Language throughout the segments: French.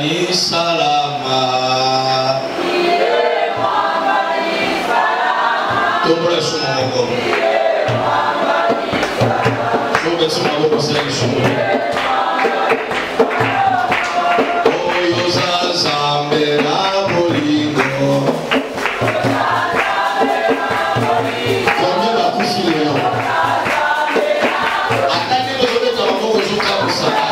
ni salama. Tombola suma moko. Sobe suma moko sema suma. Oyo zazambe na bolingo. Combien va coucher les gens? Attendez le jour de ta maman au jour de ta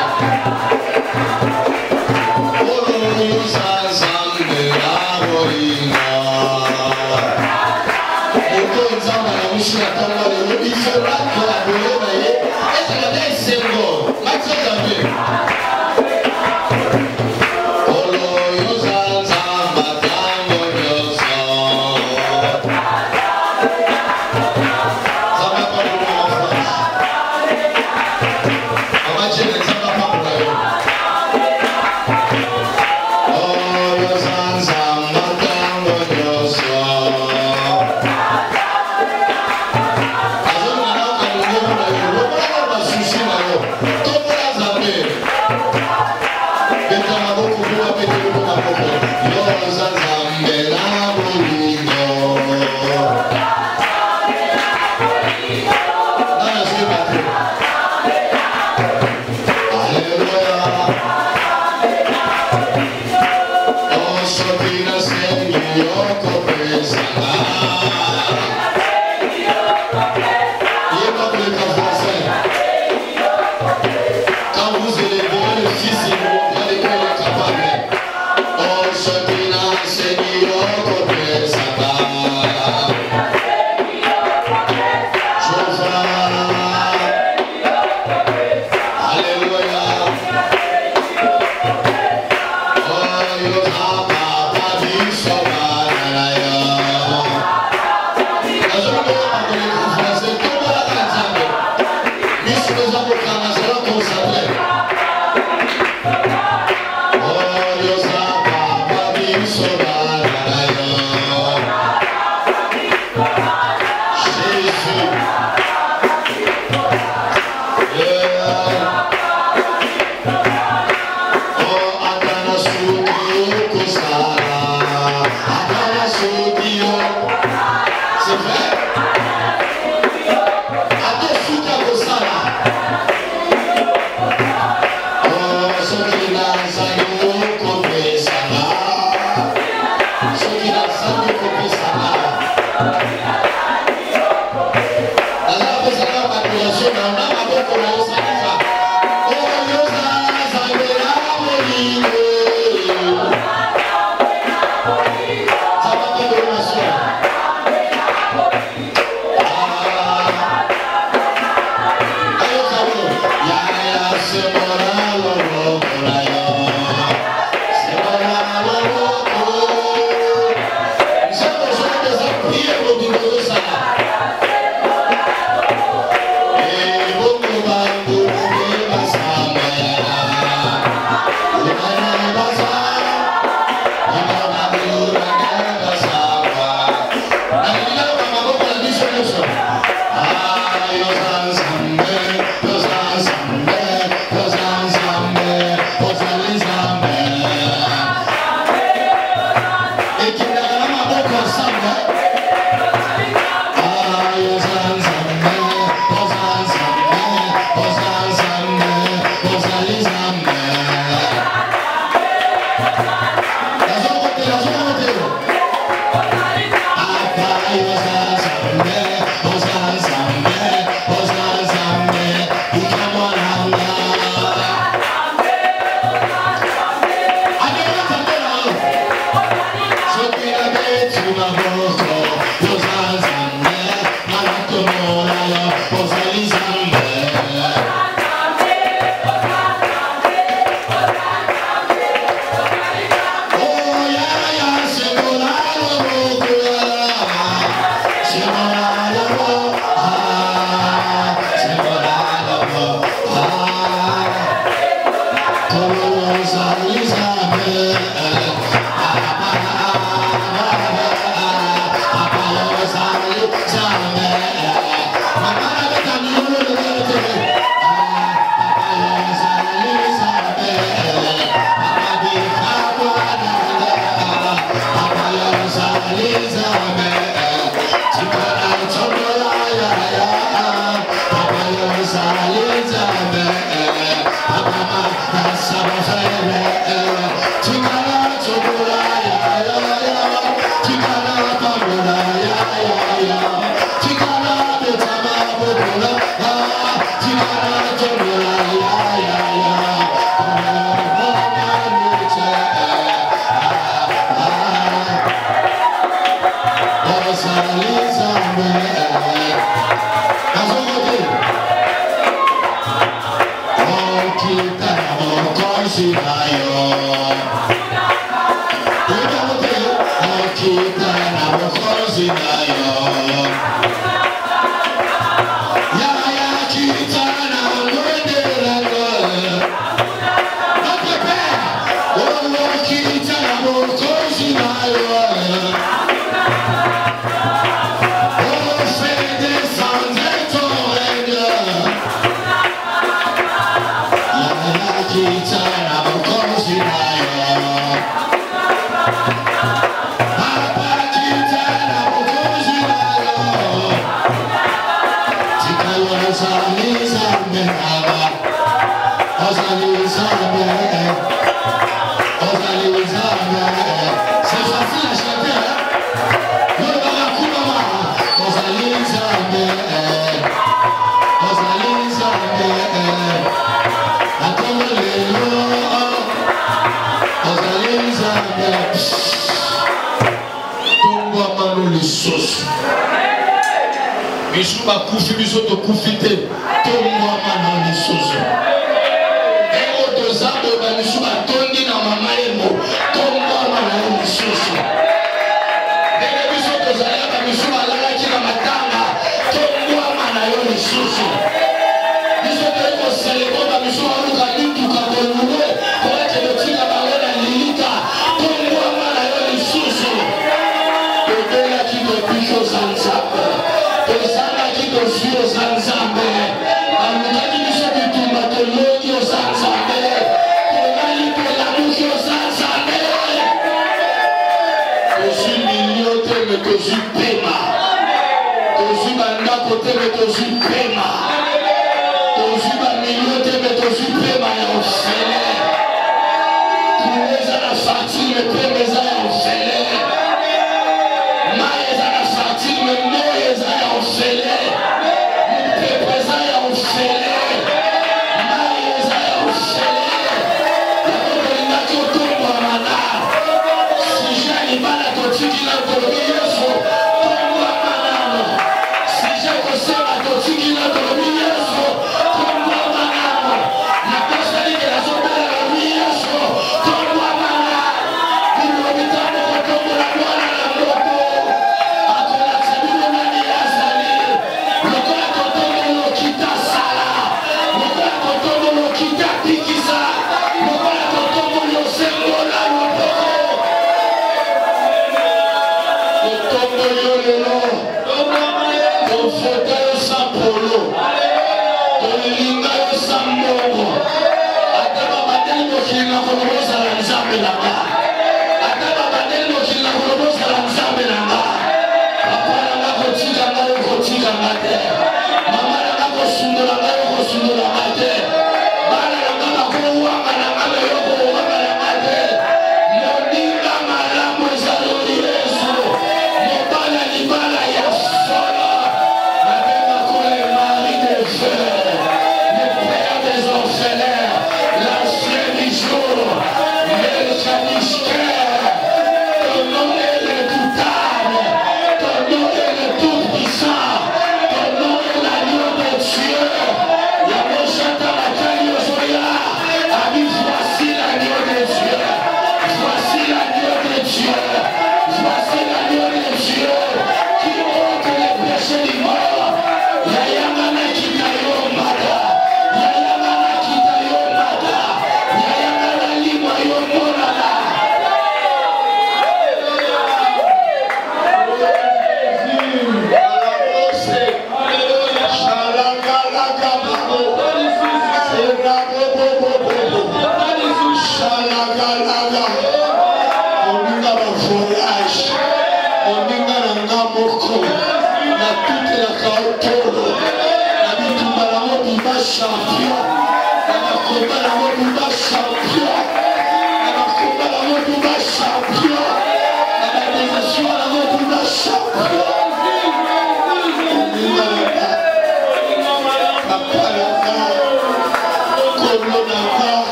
Champion,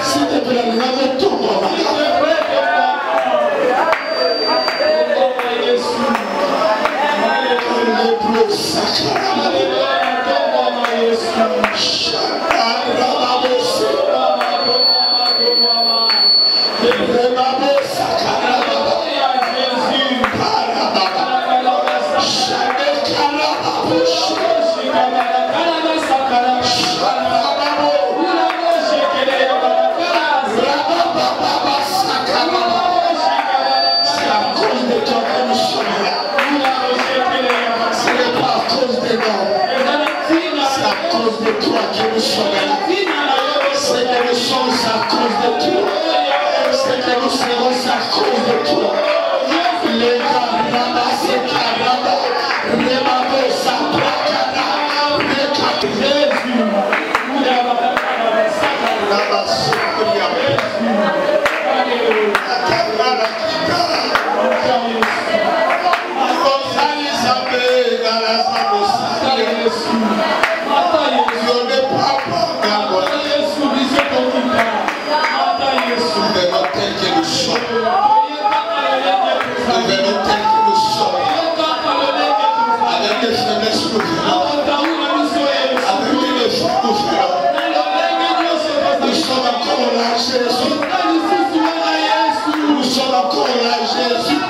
S'il te plaît, lève ton bras. Jésus.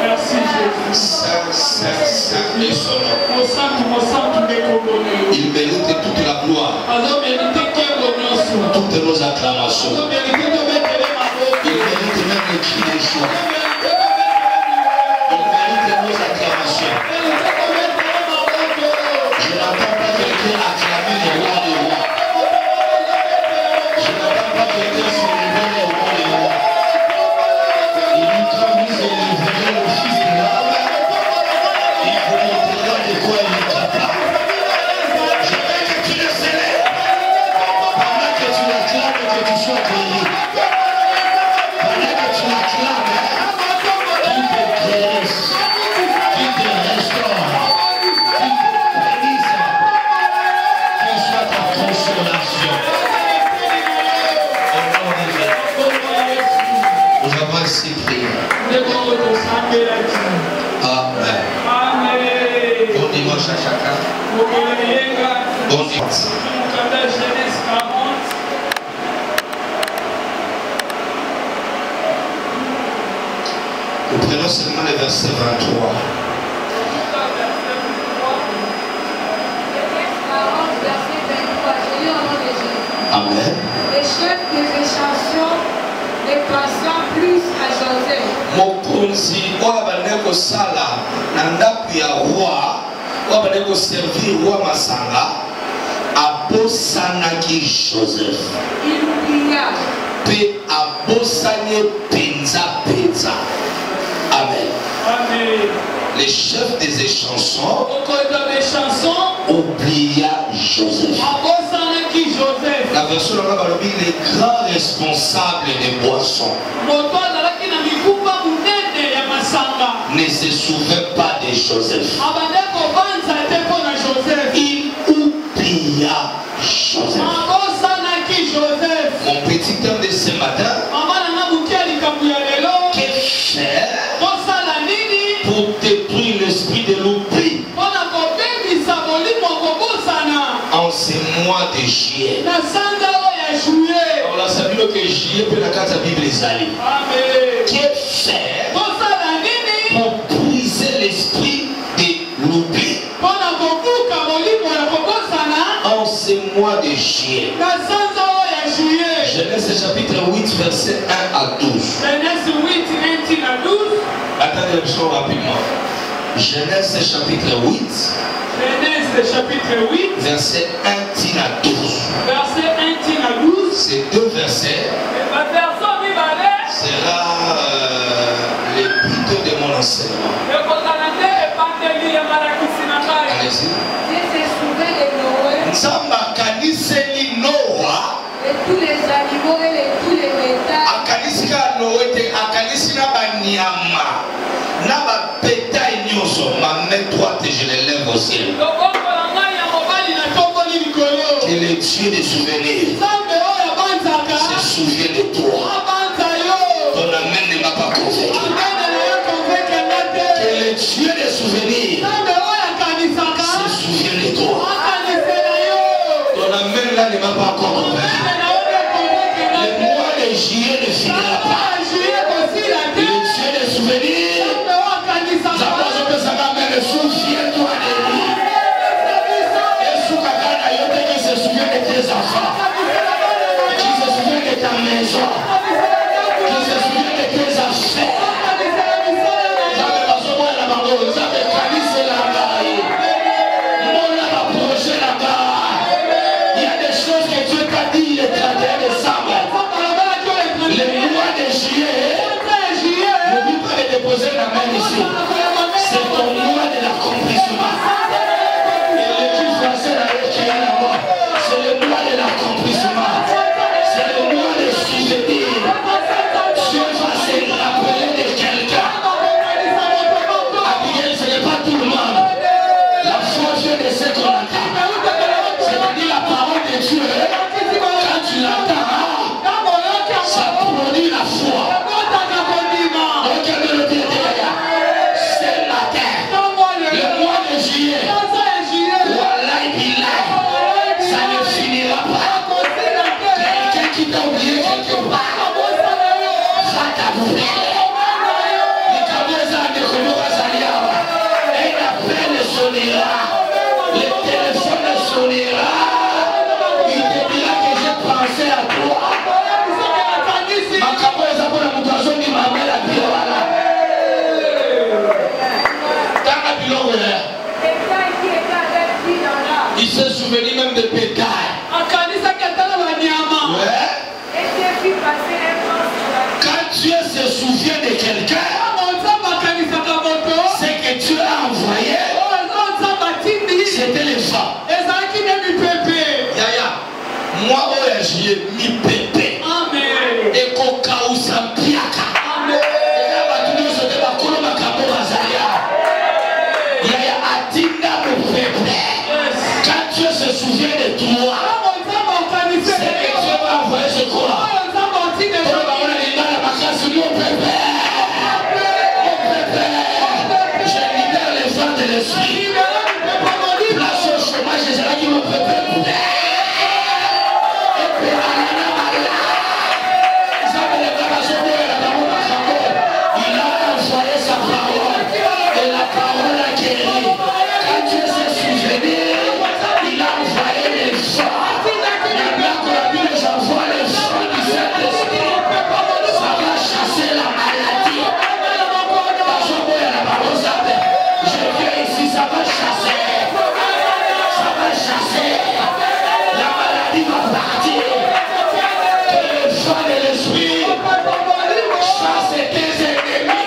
Merci Jésus. Saint, Saint, Saint est son nom. Il mérite toute la gloire, toutes nos acclamations. Il mérite même le cri des joies. Il mérite nos acclamations. Je n'entends pas quelqu'un acclamer le roi des rois. Je n'entends pas quelqu'un se lever le roi des rois. Il dit quand vous élèverez le fils de l'homme, il vous montrera de quoi il est capable. Je veux que tu le célèbres. Pendant que tu l'acclames et que tu sois guéri. Pendant que tu l'acclames, qu'il te guérisse, qu'il te restaure, qu'il te bénisse, qu'il soit ta consolation. Au nom de Jésus. Nous avons ainsi prié. Amen. Bon dimanche à chacun. Bon dimanche. Nous prenons seulement le verset 23. Amen. Les chefs des échantillons ne passant plus à Joseph. Mokonzi oyo abandaki kosala na ndako ya roi oyo abandaki koservir roi masanga abosanaki Joseph Il oublia. mpe abosani penza. Amen. Les chefs des échansons oublia Joseph. La version là balobi les grands responsables des boissons ne se souviennent pas de Joseph. Il oublia Joseph. Mon petit thème de ce matin, que faire pour détruire l'esprit de l'oubli en ces mois de juillet? On a salué que juillet peut la carte de la Bible les alliés. Que faire pour briser l'esprit de l'oubli en ces mois de juillet? Genèse chapitre 8 verset 1 à 12. Attendez le son rapidement. Genèse chapitre 8 verset 1 à 12. Ces deux versets sera le but de mon enseignement. Allez-y. Dieu se souvint de Noé Nzamba kaniseli Noah. et tous les animaux et tous les bétails. Akanisika Noé te akanisina banyama na ba bétail nyonso. Ma main droite je l'élève au ciel. Que le Dieu des souvenirs se souvient de toi. Ton amen ne m'a pas convaincu. Que le Dieu des souvenirs se souvient de toi. Ton amen là ne m'a pas encore convaincu. Le mois de juillet ne finira pas. Le Dieu des souvenirs, souviens-toi de lui. Et Soukakana Yote qui se souvient de tes enfants, qui se souvient de ta maison. de bétail. Ouais. Et Dieu fit passer un vent sur la terre. Quand Dieu se souvient de quelqu'un, c'est que Dieu a envoyé, c'était les femmes. Yaya, moi, j'ai mis pépé. Et kokausa piaka. Yaya, atinda mon pépé. Quand Dieu se souvient de toi, c'est que Dieu va envoyer ce quoi? Je libère les gens de l'esprit. Place au chômage, c'est là qui me prépare. Il a envoyé sa parole et la parole a guéri. Quand Dieu s'est souvenu, il a envoyé les gens. Maintenant qu'on a vu les envois, les gens du Saint-Esprit, ça va chasser la maladie. Je viens ici, ça va chasser. Ça va chasser. La maladie va partir. Que les gens de l'esprit chassent tes ennemis.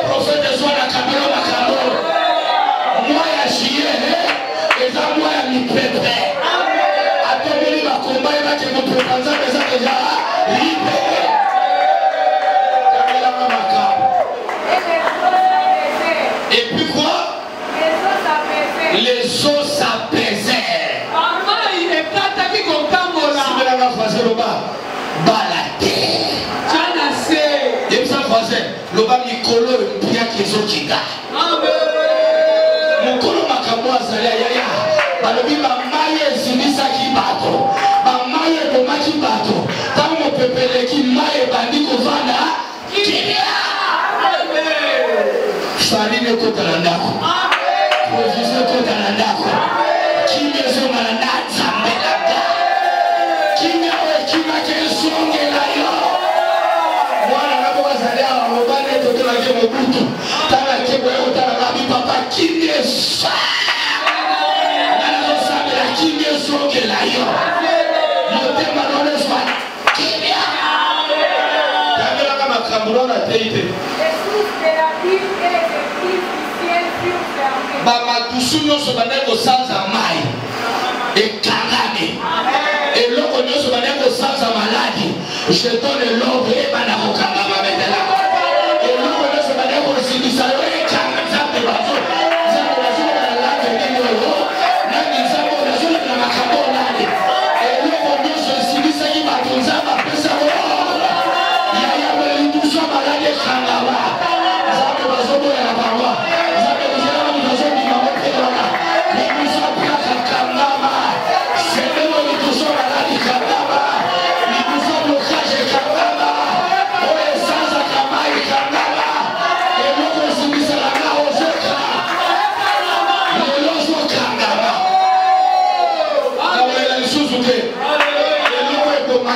Prophète de soi, la caméra, la caméra. Moi, il y a chié, et ça, moi, il y a mis pépé. Attends, il va combattre, il va te représenter, mais ça déjà, libéré. Et puis quoi? Les eaux s'apaisaient. Si vous avez croisé le bas, balade. Et puis ça croisé, le bas Nicolo et Pia qui sont Kika. Mon colo Makambo a salé, yaya. Balobi ma maille zinisa qui bateau. Ma maille de maki bateau. Tant mon pépélé qui maille bandi kovana. Farine kota na ndako. Provision kota na ndako. Kimia zonga na ndako. Kimia we kimia kesonge la yo. Mwana nako bazali awa mobane totela ke mobutu. Tala ke boyo tala babi papa kimia sa. Nana zo sabe la kimia zonge la yo. Mote manone swa kimia. Kamera kama kamburona teite. Bamadusu nyonso bandaki kosanza mai ekangami eloko nyonso bandaki kosanza maladi. Je donne l'ordre ebanda kokangama betela. Eloko nyonso bandaki kozindisa yo ekanga nzambe bazo. Nzambe bazolobela lande nini oyo nani nzambe bazolobela makambo nani. Eloko nyonso esindisaki bato nzambe apesa ordre. Yaya beliduso maladi ekangama. Nzambe bazoboyela bango.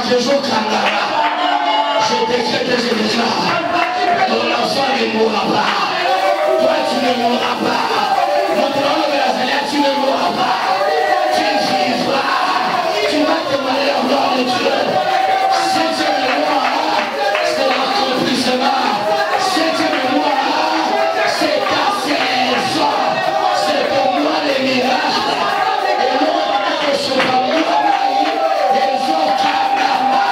Je décrète et je déclare, ton enfant ne mourra pas. Toi tu ne mourras pas. Mon trône de la Zélia, tu ne mourras pas. Tu vivras. Tu vas témoigner la gloire de Dieu. Septième mémoire, c'est l'accomplissement. Septième mémoire, c'est ta saison. C'est pour moi les miracles. Et nous, on a que ce pas moi, les autres carnama.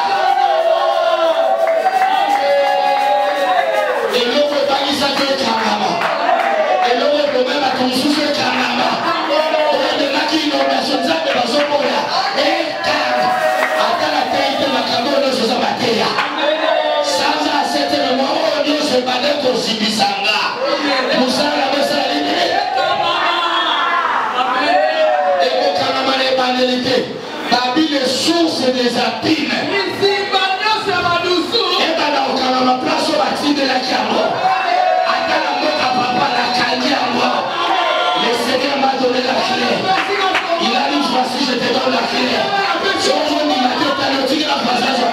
Et l'eau peut pas dire ça que carnama. Et l'eau peut même à ton souffle carnama. Et de là qui nous met sur ça, mais dans son monde là. Et car, attends la tête de ma caméra, nous sommes à terre. Sans à cette mémoire, nous sommes pas des considisanga. Nous sommes la messe à la limite. Et au carnama, les banalités. Babi les sources des abîmes. Et dans le carnama, place au bâti de la Kiamo. Attends la mort à papa, la Kanyamo. Le Seigneur m'a donné la clé. Il a dit, voici, je te donne la clé. Aujourd'hui, il m'a dit, t'as le tigre à passage.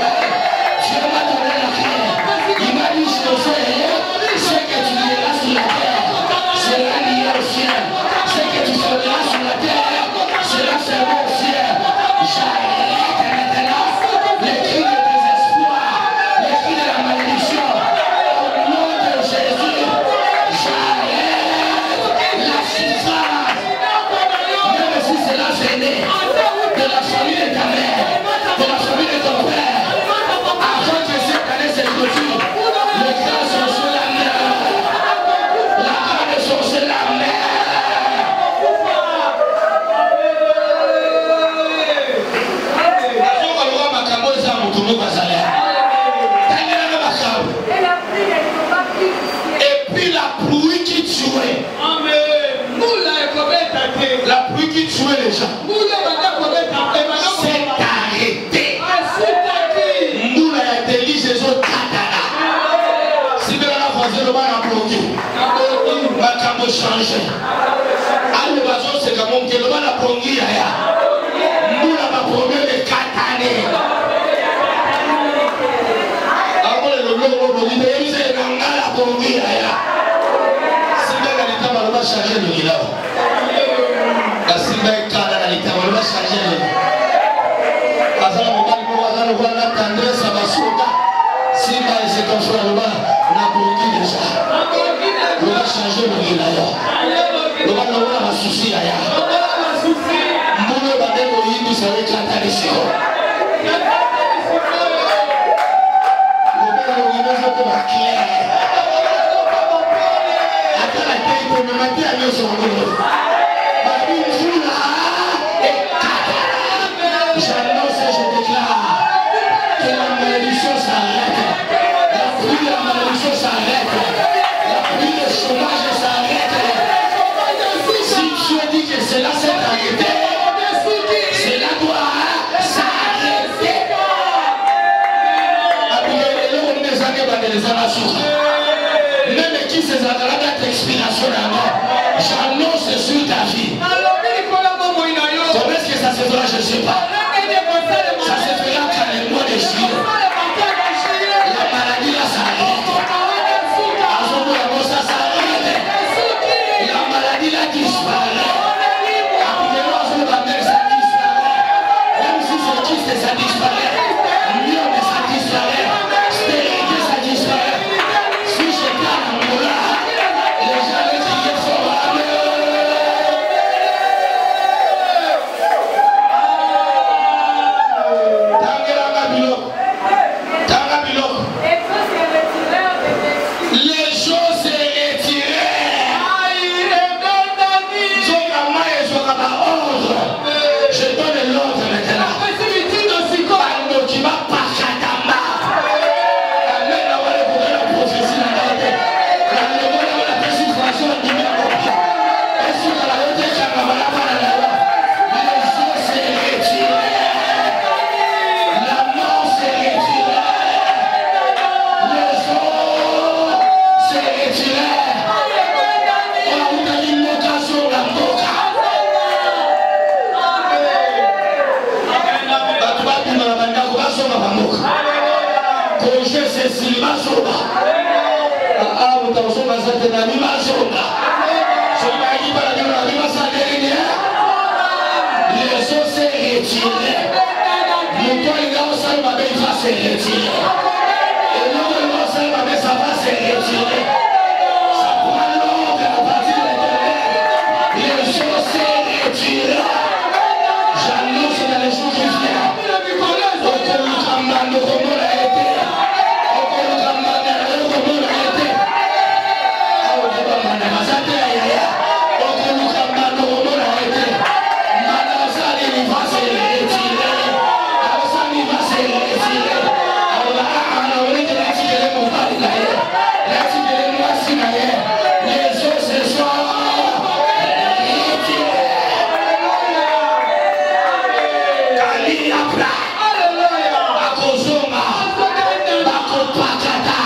Dieu m'a donné la clé. Il m'a dit, je te fais, ce que tu liras sur la terre, sera lié au ciel. Ce que tu feras sur la terre, sera tuer les gens. C'est arrêté. Nous la intelligence les autres katana. Si bien la voisine le mal a bloqué. Ma camo changé. Allez, vas-y, c'est comme on dit le mal a bloqué. Nous la pas promis les katané. Après le long on dit mais c'est la ngala bloqué. Si bien la l'état va changer le gila. La si bien kada la l'état va changer le. Azala mobali ko azala ko na tendresse abasoka. Simba et ses confrères là na bloqué déjà. On va changer le gila là. On va avoir un souci là. Mbona badeko yindi sawe kata lisio. Mbona unaweza kuwa clair. Hata la tête me matin à nous sur le. Babi fula et kata. J'annonce et je déclare que la malédiction s'arrête. La pluie de la malédiction s'arrête. La pluie de chômage s'arrête. Si Dieu dit que cela s'est arrêté, cela doit s'arrêter. Même qui ces agréables d'expiration là-bas, j'annonce sur ta vie. Comment est-ce que ça se fera, je ne sais pas. Ça se fera quand les mois de juillet. La maladie là s'arrête. À ce moment ça s'arrête. La maladie là disparaît. Appelez-moi à ce moment ça disparaît. Même si c'est triste, ça disparaît. Mieux, mais ça disparaît. Stérilité, ça disparaît. Si j'étais à Angola, les gens les criaient fort. Les choses se retiraient. Je donne l'ordre maintenant. Qui va pas Katamba. Amen. La prophétie la persuasion numéro. Et sur la route de les choses se retiraient. La mort se retiraient. Les eaux se retiraient. On a eu une location la boca. Congé c'est Silva Soba. Ah, vous t'en sommes à cette année, ma Soba. Je vais dire par la vie, ma dernière. Les eaux se retirent. Mon toit, il a aussi ma belle, va se retirer. Et nous, il va aussi ma belle, ça va se retirer. Ça prend l'ordre à partir de l'éternel. Les eaux se retirent. J'annonce dans les jours qui viennent. Au Kouloukamba, nous remonons la été. Au Kouloukamba, nous remonons la été. Au Kouloukamba, nous remonons la été. Madasani va se retirer. Adasani va se retirer. Les eaux se sont retirées. Kali Abra. Bakozoma. Bakopakata.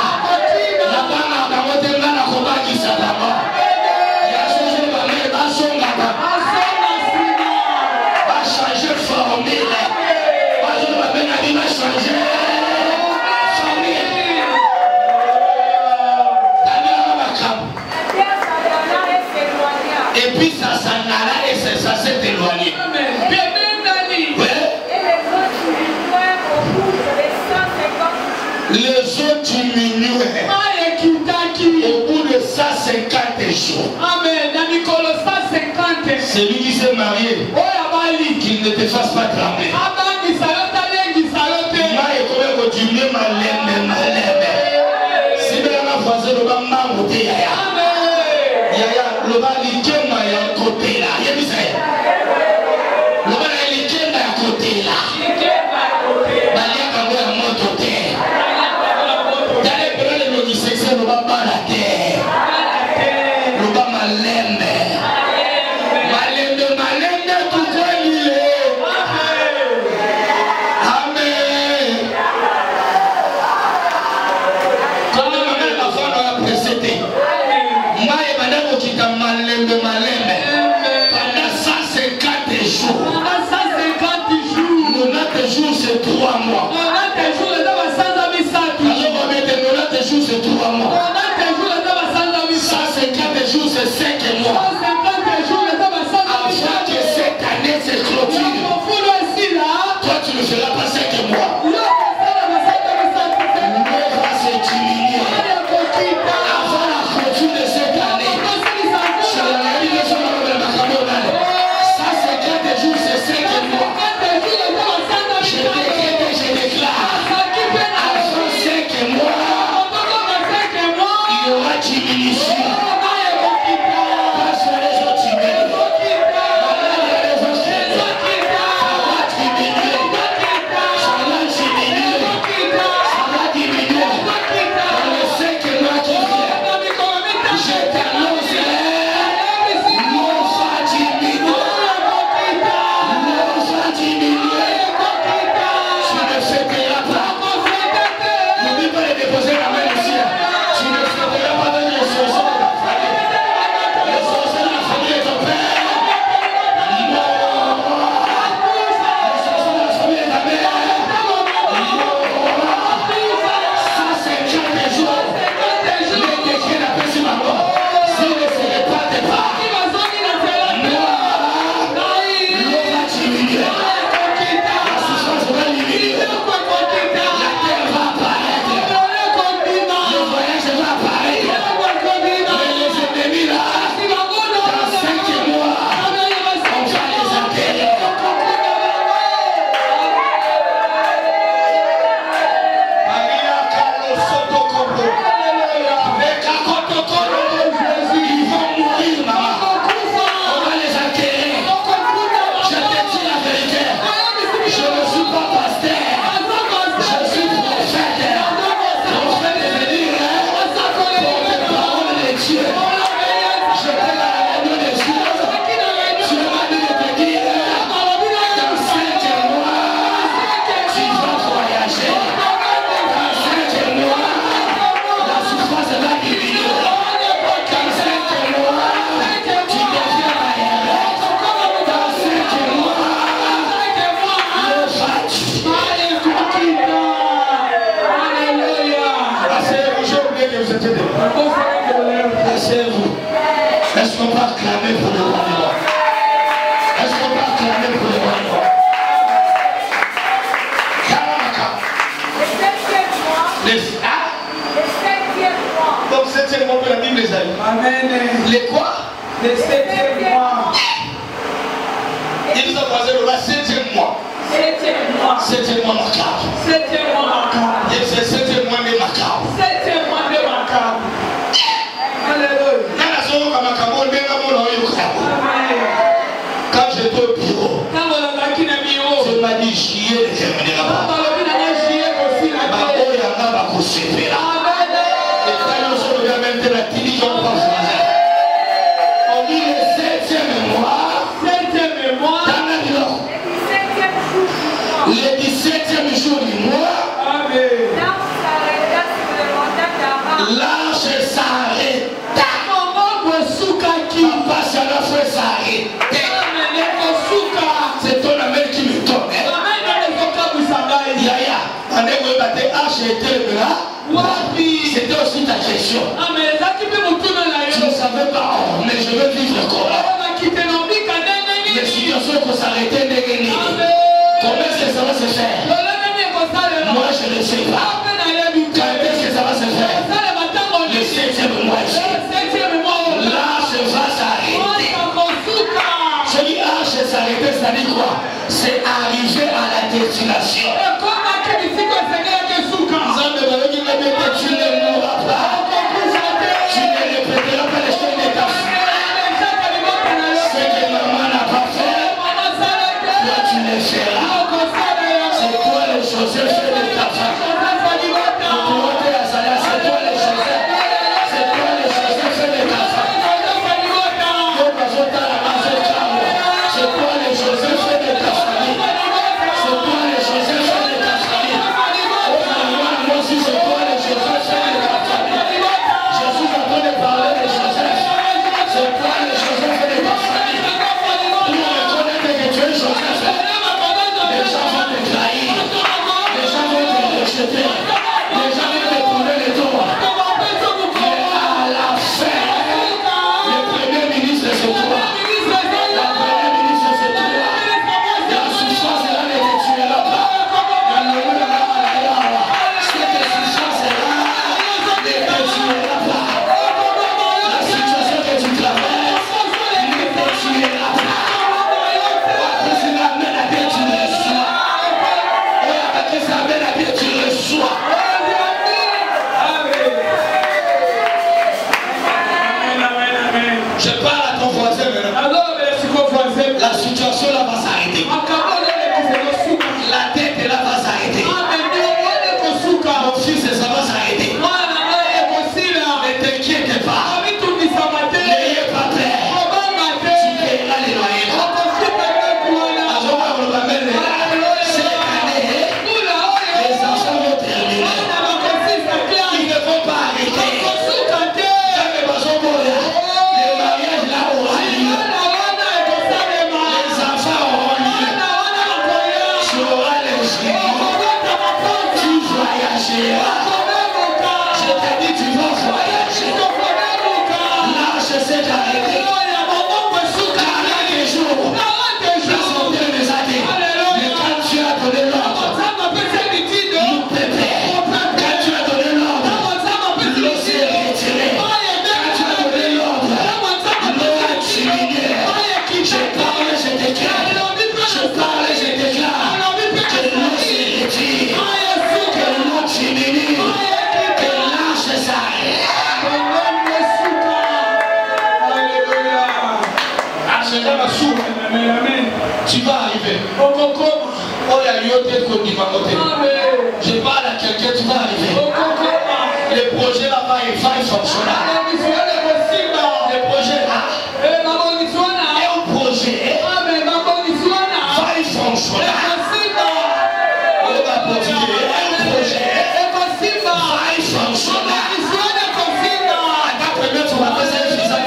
La bana bamotenga na kobakisa bango. Yasuzu bame basonga ba. Ba changer formule. Bazo bame na bi ba changer formule. Tania makam. Et puis ça s'en alla et ça s'est éloigné. Les eaux diminuaient au bout de 150 jours. Amen. Celui qui s'est marié, qu'il ne te fasse pas trembler. Si bien la voisine le va m'embouter, yaya, le va l'ikema ya côté là. Le va l'ikema ya côté là. Baliaka ngo ya moto te. Dale pele le disexé le va pas la terre. Le va malembe. Malembe tout quoi. mois. 150 jours, c'est 5 mois. Avant que cette année se clôture, toi tu ne feras pas 5 mois. L'eau va se diminuer. Avant la clôture de cette année, c'est la réalisation de la Macabonale. 150 jours, c'est 5 mois. Je décrète et je déclare. Avant 5 mois, il y aura diminution. Parce que les autres diminuent. Est-ce qu'on va acclamer pour le roi? Est-ce qu'on va acclamer pour le roi? Donc 7e mois que la Bible les a eu. Amen. Les quoi? Les 7e mois. Il nous a croisé le 7e mois. 7e mois macabre. 7e mois macabre. Il c'est 7e mois de macabre. 7e mois de macabre. Alléluia. Quand j'étais au bureau, tu m'as dit chier, je ne dirai pas. On dit le 7e mois, le 17e jour du mois, l'arche s'arrêta. Papa, ça l'a fait s'arrêter. C'est ton ami qui me donne. Yaya, c'était aussi ta question. Tu ne savais pas, mais je veux vivre comment. Les situations vont s'arrêter. Comment est-ce que ça va se faire? Moi, je ne sais pas. Quand est-ce que ça va se faire? Le 7e mois ici. L'arche va s'arrêter. Je dis l'arche s'arrêter, ça dit quoi? C'est arriver à la destination. Tu ne mourras pas. Tu ne répéteras pas les choses de ta vie. Ce que maman n'a pas fait, toi tu le feras. C'est toi le Joseph de ta femme. C'est toi le Joseph. C'est toi le Joseph de ta femme. C'est toi le Joseph de ta famille. C'est toi le Joseph de ta famille. Moi aussi c'est toi le Joseph de ta famille. Je suis en train de parler de Joseph. C'est toi le Joseph de ta famille. Pour reconnaître que tu es Joseph, les gens vont te trahir. Les gens vont Je parle à quelqu'un, tu vas arriver. Le projet là-bas, il va fonctionner. Le projet là, et un projet va fonctionner. On va profiter. Un projet va fonctionner. Attends, première, tu vas passer un visa de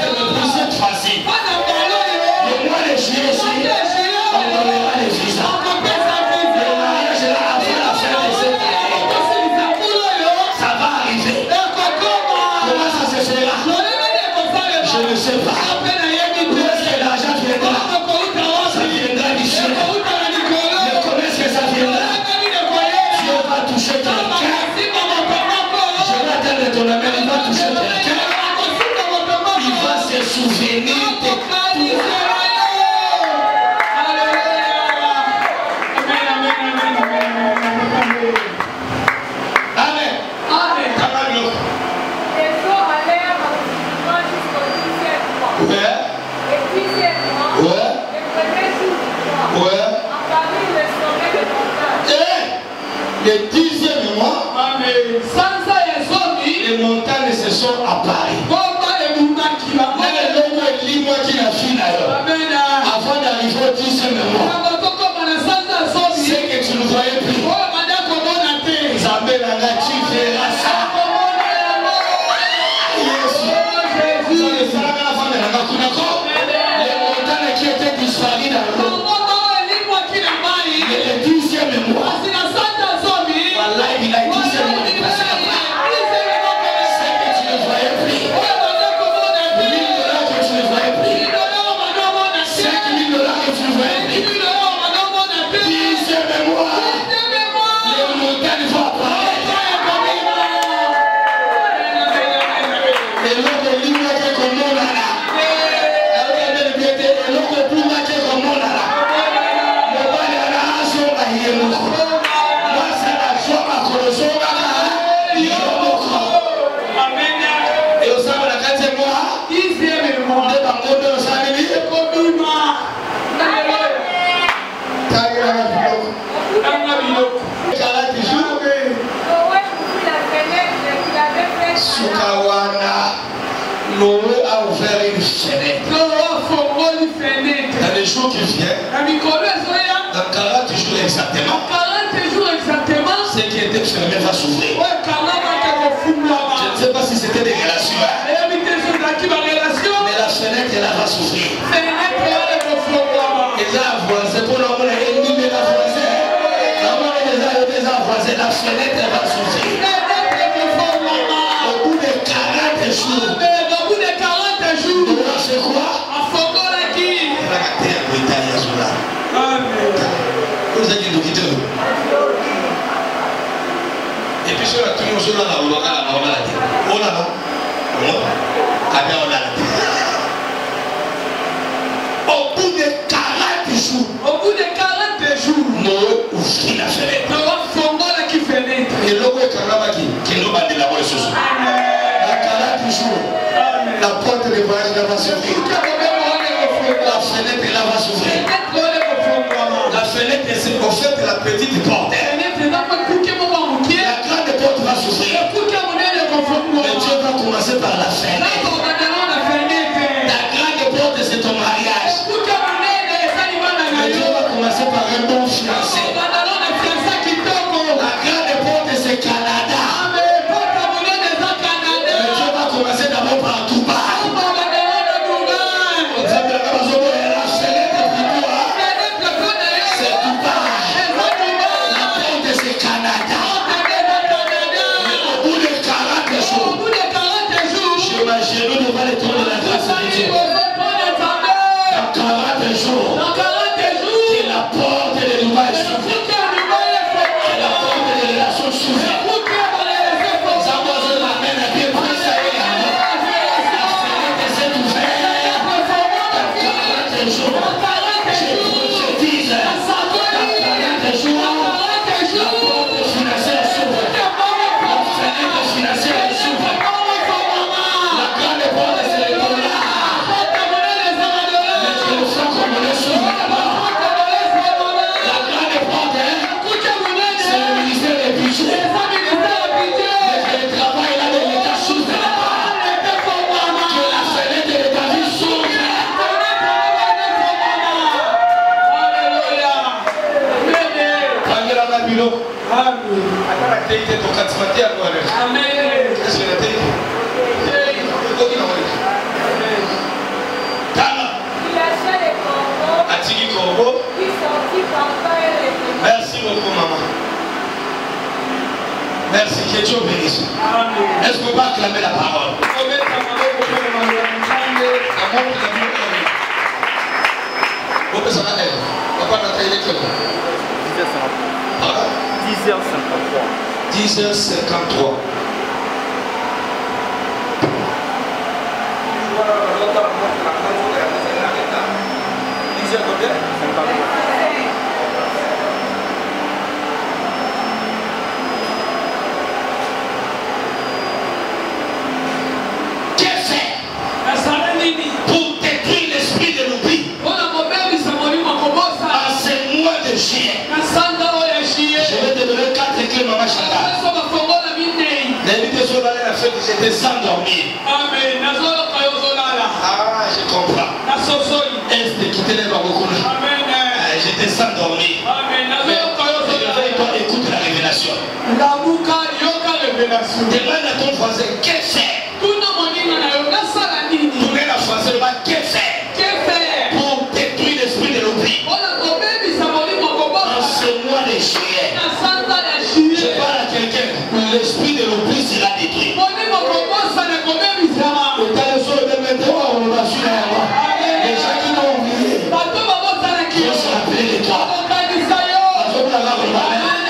cette fois-ci. Le mois de juillet, on donnera les visas. Je ne sais pas. Où est-ce que l'argent viendra? Ça viendra d'ici. Mais comment est-ce que ça viendra? Dieu va toucher quelqu'un. Je vais attendre ton ami, il va toucher quelqu'un. Il va se souvenir de toi. Amen. Le 10e mois, les montagnes se sont apparues. Avant d'arriver au 10e mois, c'est que tu ne voyais plus. Isabelle, tu verras ça. Les montagnes qui étaient disparues dans l'eau. Le 10e mois. Voilà, il a dit c'est mon déplacé. C'est que tu ne voyais plus. $1000 que tu ne voyais plus. $5000 que tu ne voyais plus. 10e mois. Les montagnes vont apparaître. Et l'autre ligne qui est comme on a là. Et l'autre plus là qui est comme on a là. Le bas de la nation va y aller. Et au sein de la 4e mois, de Bango de Osanimi, Sukawana, Noé a ouvert une fenêtre. Dans les jours qui viennent, dans 40 jours exactement, ce qui était fermé va s'ouvrir. Je ne sais pas si c'était des relations. Mais la fenêtre là va s'ouvrir. Et là, voisin, pour l'homme, l'ennemi de la voisin. Comment les a voisins, la fenêtre va s'ouvrir. Au bout de 40 jours. C'est quoi? Vous avez dit nous quitter. Et puis sur la tour, on se l'a on a au bout de 40 jours, Noé ouvrit la fenêtre. Et l'eau est qui nous bat de la voie ce soir. Dans 40 jours, la porte de voyage va s'ouvrir. La fenêtre là va s'ouvrir. La fenêtre c'est en fait la petite porte. La grande porte va s'ouvrir. Mais Dieu va commencer par la fenêtre. La grande porte c'est ton mariage. Mais Dieu va commencer par un bon fiancé. La grande porte c'est Canada. Mais Dieu va commencer d'abord par Dubaï. La grande porte, c'est Merci beaucoup, maman. Merci, que Dieu bénisse. Est-ce qu'on va acclamer la parole? Pourquoi ça va être? Pourquoi notre il est que 10h53. 10h53. Pour détruire l'esprit de l'oubli. En ce mois de juillet, je vais te donner 4 clés, maman Chantal. Je descends dormir. Ah, je comprends. Est-ce que quitter les beaucoup? Je descends dormir. Réveille-toi, écoute la révélation. Demande à ton voisin, qu'est-ce que c'est? Tournez la française, qu'est-ce que c'est? Pour détruire l'esprit de l'oubli. En ce mois de juillet, je parle à quelqu'un, l'esprit de l'oubli sera détruit. Les gens qui l'ont oublié, ils vont se rappeler de toi.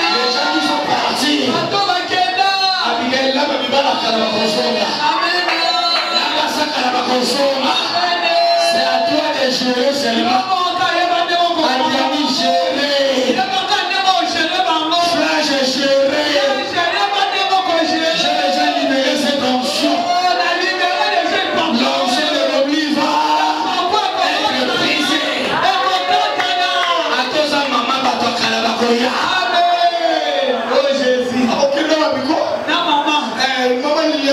Les gens qui sont partis, c'est à toi de gérer seulement. Adiami gérer. Frère, j'ai géré. J'ai déjà libéré cette onction. L'onction de l'oubli va être brisée. À cause de maman, bateau Kalabakoya. Oh Jésus. Ok, non, Abiko. Non, maman. Maman, il y a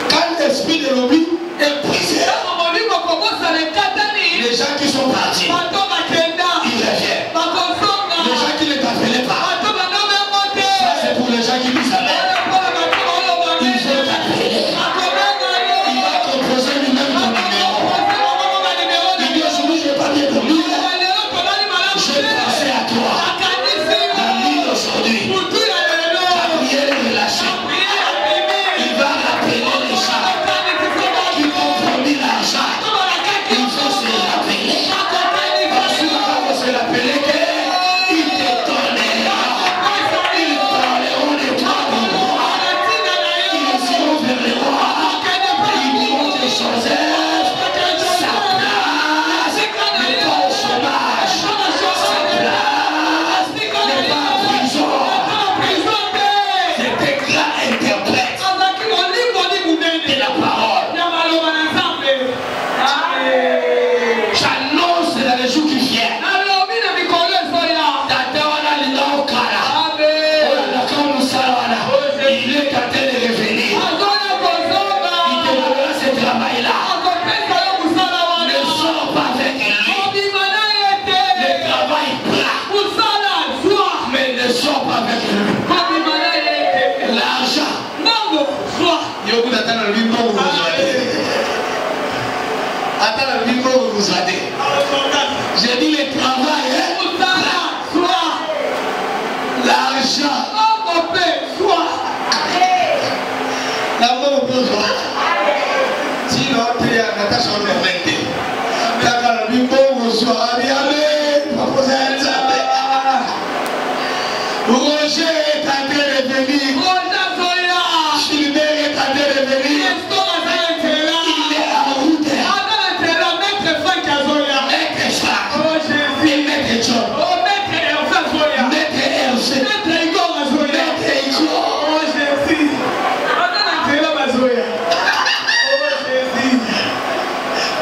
quand l'esprit de l'oubli est brisé, les gens qui sont partis, ils reviennent. Les gens qui ne t'appelaient pas, ça c'est pour les gens qui disent amen. Ils vont t'appeler. Il va composer lui-même ton numéro. Il dit aujourd'hui je n'ai pas bien dormi. Je pensais à toi. La nuit d'aujourd'hui, ta prière est relâchée. Il va rappeler les gens qui t'ont promis l'argent. Il faut se rappeler. Parce qu'il va se rappeler qu'ils te donnera. Ils parleront de toi au roi. Ils iront vers le roi. Ils diront de Joseph, sa place n'est pas au chômage. Sa place n'est pas en prison. C'était grand interprète de la parole. J'annonce dans les jours qui viennent. Il est en train de revenir. Il te donnera ce travail-là. Ne sors pas avec lui. Le travail plat. Mais ne sors pas avec lui. L'argent. Il faut attendre le micro pour vous aider. Attends le micro pour vous aider. J'ai dit le travail. L'argent. L'amour pour toi. Sinon, tu es à Natacha en Normandie. Tu as le micro pour vous aider. Roger est en train de venir. Gilbert est en train de venir. Il est en route. Maître Franck. Et Maître John. Maître Hervé. Maître Igor.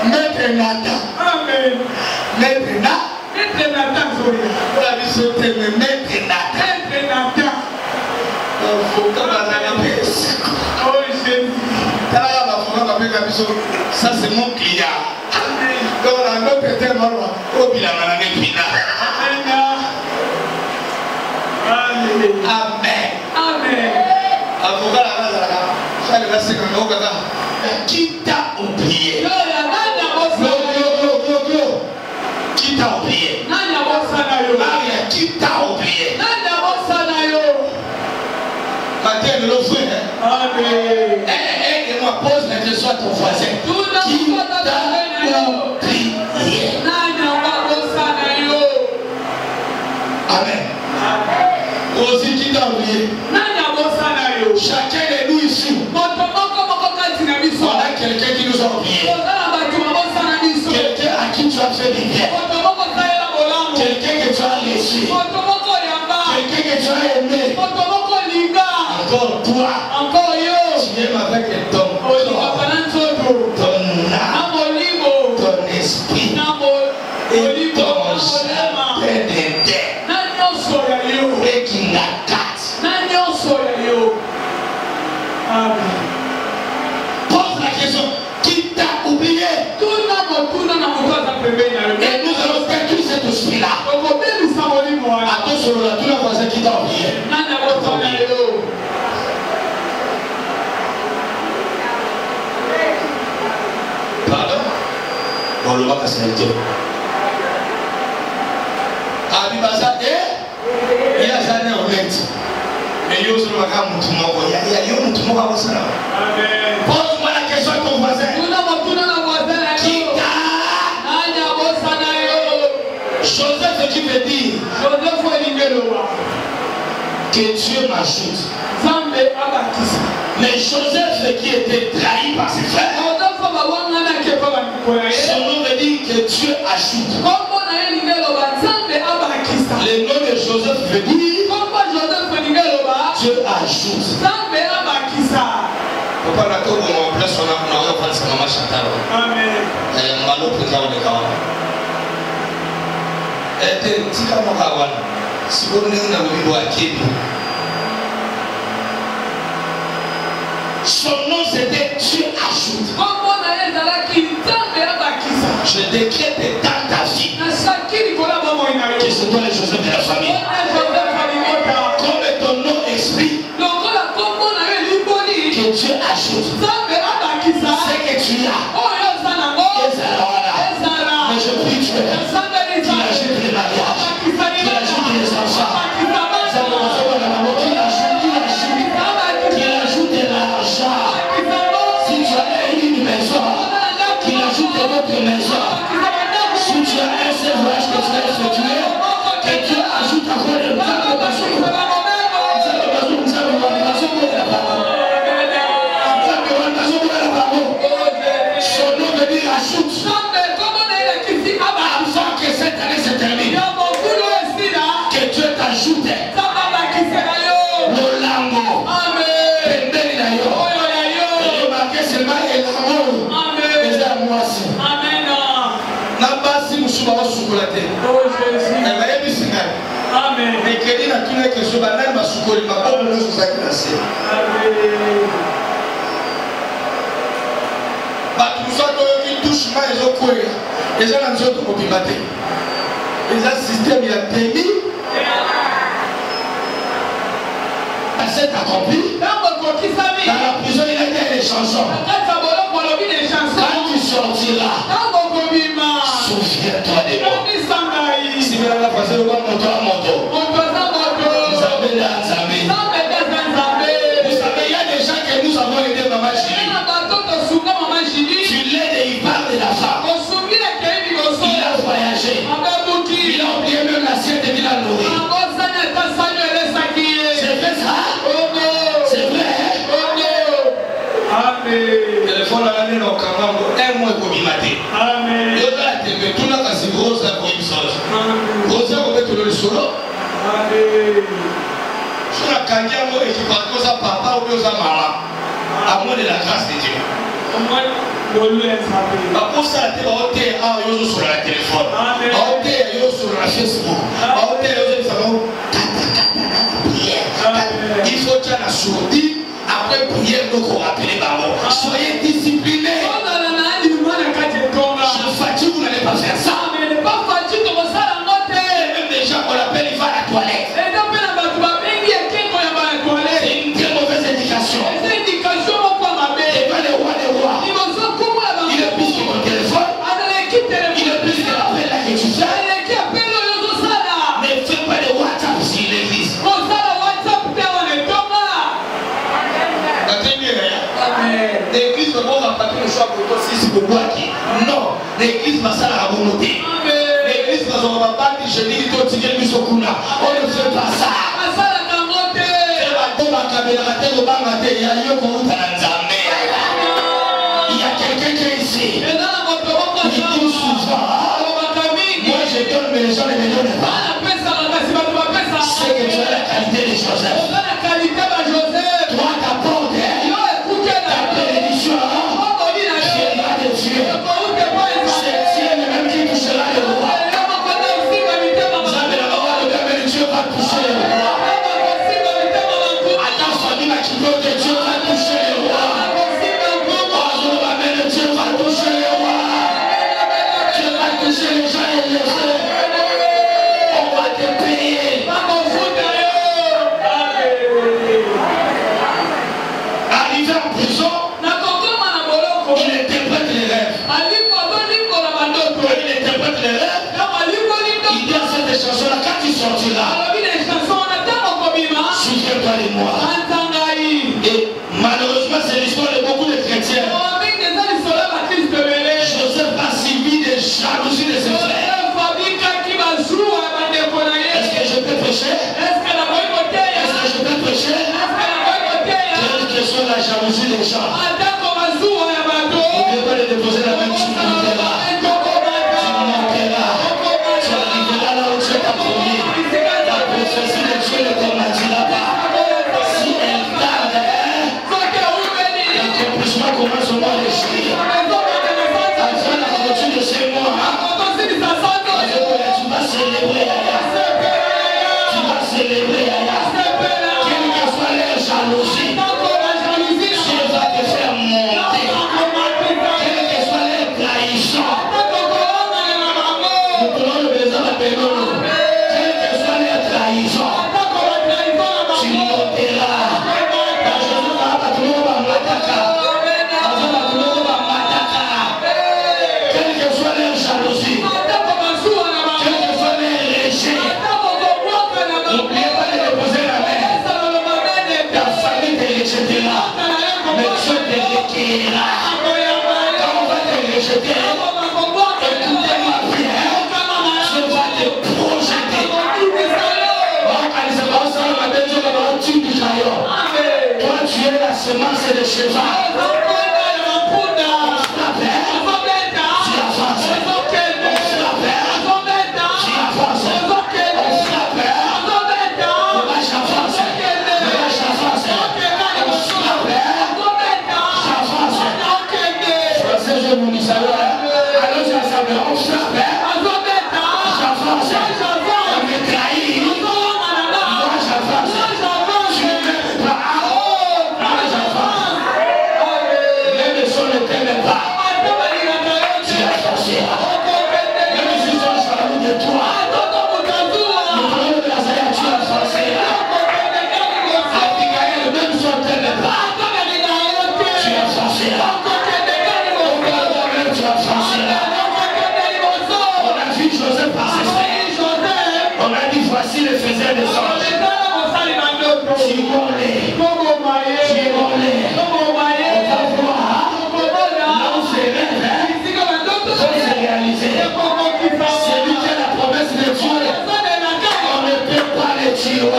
Maître Nathan. Amen. Maître Nathan. Pour la vie sauter, mais Maître Nathan. Il faut que tu aies Ça c'est mon client. Donc on a un autre terme. Au bilan, on a un client. Amen. Amen. Amen. Avocat la base, qui t'a oublié? Qui t'a oublié? Maria, qui t'a oublié? Matin de l'eau frère. Amen. Aide-moi, pose la question à ton voisin. Qui t'a oublié? Amen. Aussi qui t'a oublié? Chacun de nous ici. On a quelqu'un qui nous a oublié. Quelqu'un à qui tu as fait du bien. Quelqu'un que tu as laissé. Quelqu'un que tu as aimé. Encore toi. Tu aimes avec ton corps, ton âme, ton esprit et ton jardin d'Éden. Et qui n'accate. Pose la question, qui t'a oublié? Et nous allons détruire cet esprit-là. Attention, là, tout le voisin qui t'a oublié. Pardon? Bon, le bac a s'arrêté. Abibaza, il y a jamais honnête. Mais il y a aussi le bac à Moutoumoko. Il y a Moutoumoko à Moussala. Pose-moi la question à ton voisin. Qui t'a? Joseph qui veut dire que Dieu m'ajoute. Mais Joseph qui était trahi par ses frères, son nom veut dire que Dieu ajoute. Le nom de Joseph veut dire Dieu ajoute. Papa n'a pas en place, on a fait sa maman Chantal. Amen. Malo président de Kawana. Et tika mo Kawana. Si vous voulez na bibo akebi. Son nom c'était Dieu ajoute. Je décrète dans ta vie que c'est toi le Joseph de la famille. Comme ton nom explique que Dieu ajoute ce que tu as. Mais je prie Dieu qu'il ajoute les mariages, qu'il ajoute les enfants, qu'il ajoute de l'argent. Si tu as une maison, qu'il ajoute d'autres maisons. Si tu as un seul voyage que tu as effectué, que Dieu ajoute encore le temps de passer. Son nom veut dire ajoute. Avant que cette année se termine, que Dieu t'ajoute le lango. Pendeli na yo. Remarquez seulement et l'amour. Et à moi aussi. Nabasi musuba wa sukolate. Ebayebi singa. Amen. Ekeli na tuna question banani basukoli mabobo no sosaki na se. Amen. Batusato qui touche ma ezokoya. Eza na nzoto kobimate. Eza système ya temi. C'est accompli. Dans la prison, il a dit des chansons. Quand tu sortiras, souviens-toi de moi. Si vous avez la façon de voir moto à moto, vous avez des amis. Vous savez, il y a des gens que nous avons aidé Maman Chili. Tu l'aides et il parle de la femme. Il a voyagé. Il a oublié même l'assiette et il a nourri. C'est vrai ça? C'est vrai? Amen. Téléphone à l'année, on a un mois pour bimater. Amen. Il y a tout là, c'est gros, ça pour une chose. Gros, ça pour mettre le solo. Amen. Sur la candidature, moi, et qui parle ça, papa ou bien ça, maman. À moins de la grâce de Dieu. Pour ça, tu vas ôter un yozo sur la téléphone. Ôter un yozo sur la Facebook. Ôter un yozo sur la prière. Il faut que tu aies la sourdine. Après prière, donc on rappelle les barreaux. Soyez disciplinés. Boboaki. Non, l'église va ça la volonté. L'église va s'en va pas dire je dis que tu viens de Sokuna. On ne fait pas ça. Il y a quelqu'un qui est ici. Il dit souvent, moi je donne mais les gens ne me donnent pas. C'est que tu as la qualité de Joseph. Toi t'apportes ta bénédiction. Viendra de Dieu. C'est Dieu même qui touchera le roi. Vous avez la parole de Dieu va toucher le roi. Attends, famille, qui veut que Dieu va toucher le roi. Dieu va toucher le roi. Dieu va toucher les gens et les gens. On va te payer. Arrivé en prison, il interprète les rêves. Il interprète les rêves. Il dit à cette chanson-là, quand tu sortiras, souviens-toi de moi. Et malheureusement, c'est l'histoire de beaucoup de chrétiens. Joseph a suivi des jalousies de ses frères. Est-ce que je peux prêcher? Est-ce que je peux prêcher? Quelle que soit la jalousie des gens, n'oubliez pas de déposer la main sur le terrain. Tu monteras. Tu arriveras là où Dieu t'a promis. La prophétie de Dieu ne combatira pas. Si elle tarde, l'accomplissement commence au mois de juillet. Après la clôture de ces mois, tu vas célébrer Yaya. Tu vas célébrer Yaya. Quelle que soit leur jalousie, Dieu va te faire monter. Quelle que soit leur trahison, nous prenons le besoin de Pénon. Quelle que soit leur trahison, tu monteras. Dans Jésus, va mataka. Quelle que soit leur jalousie, quel que soit leur rejet, n'oubliez pas de déposer la main. Ta famille te rejettera, mais Dieu te recueillera. Quand on va te rejeter, écoutez-moi bien, Dieu va te projeter. Toi, tu es la semence de cheval. Voici le faiseur des anges. C'est lui qui a la promesse de Dieu. On ne peut pas le tuer.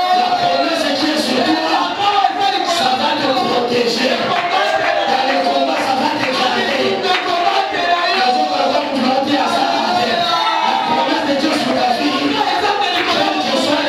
La promesse qui est sur toi, ça va te protéger. Dans les combats, ça va te garder. La promesse de Dieu sur ta vie, quel que soit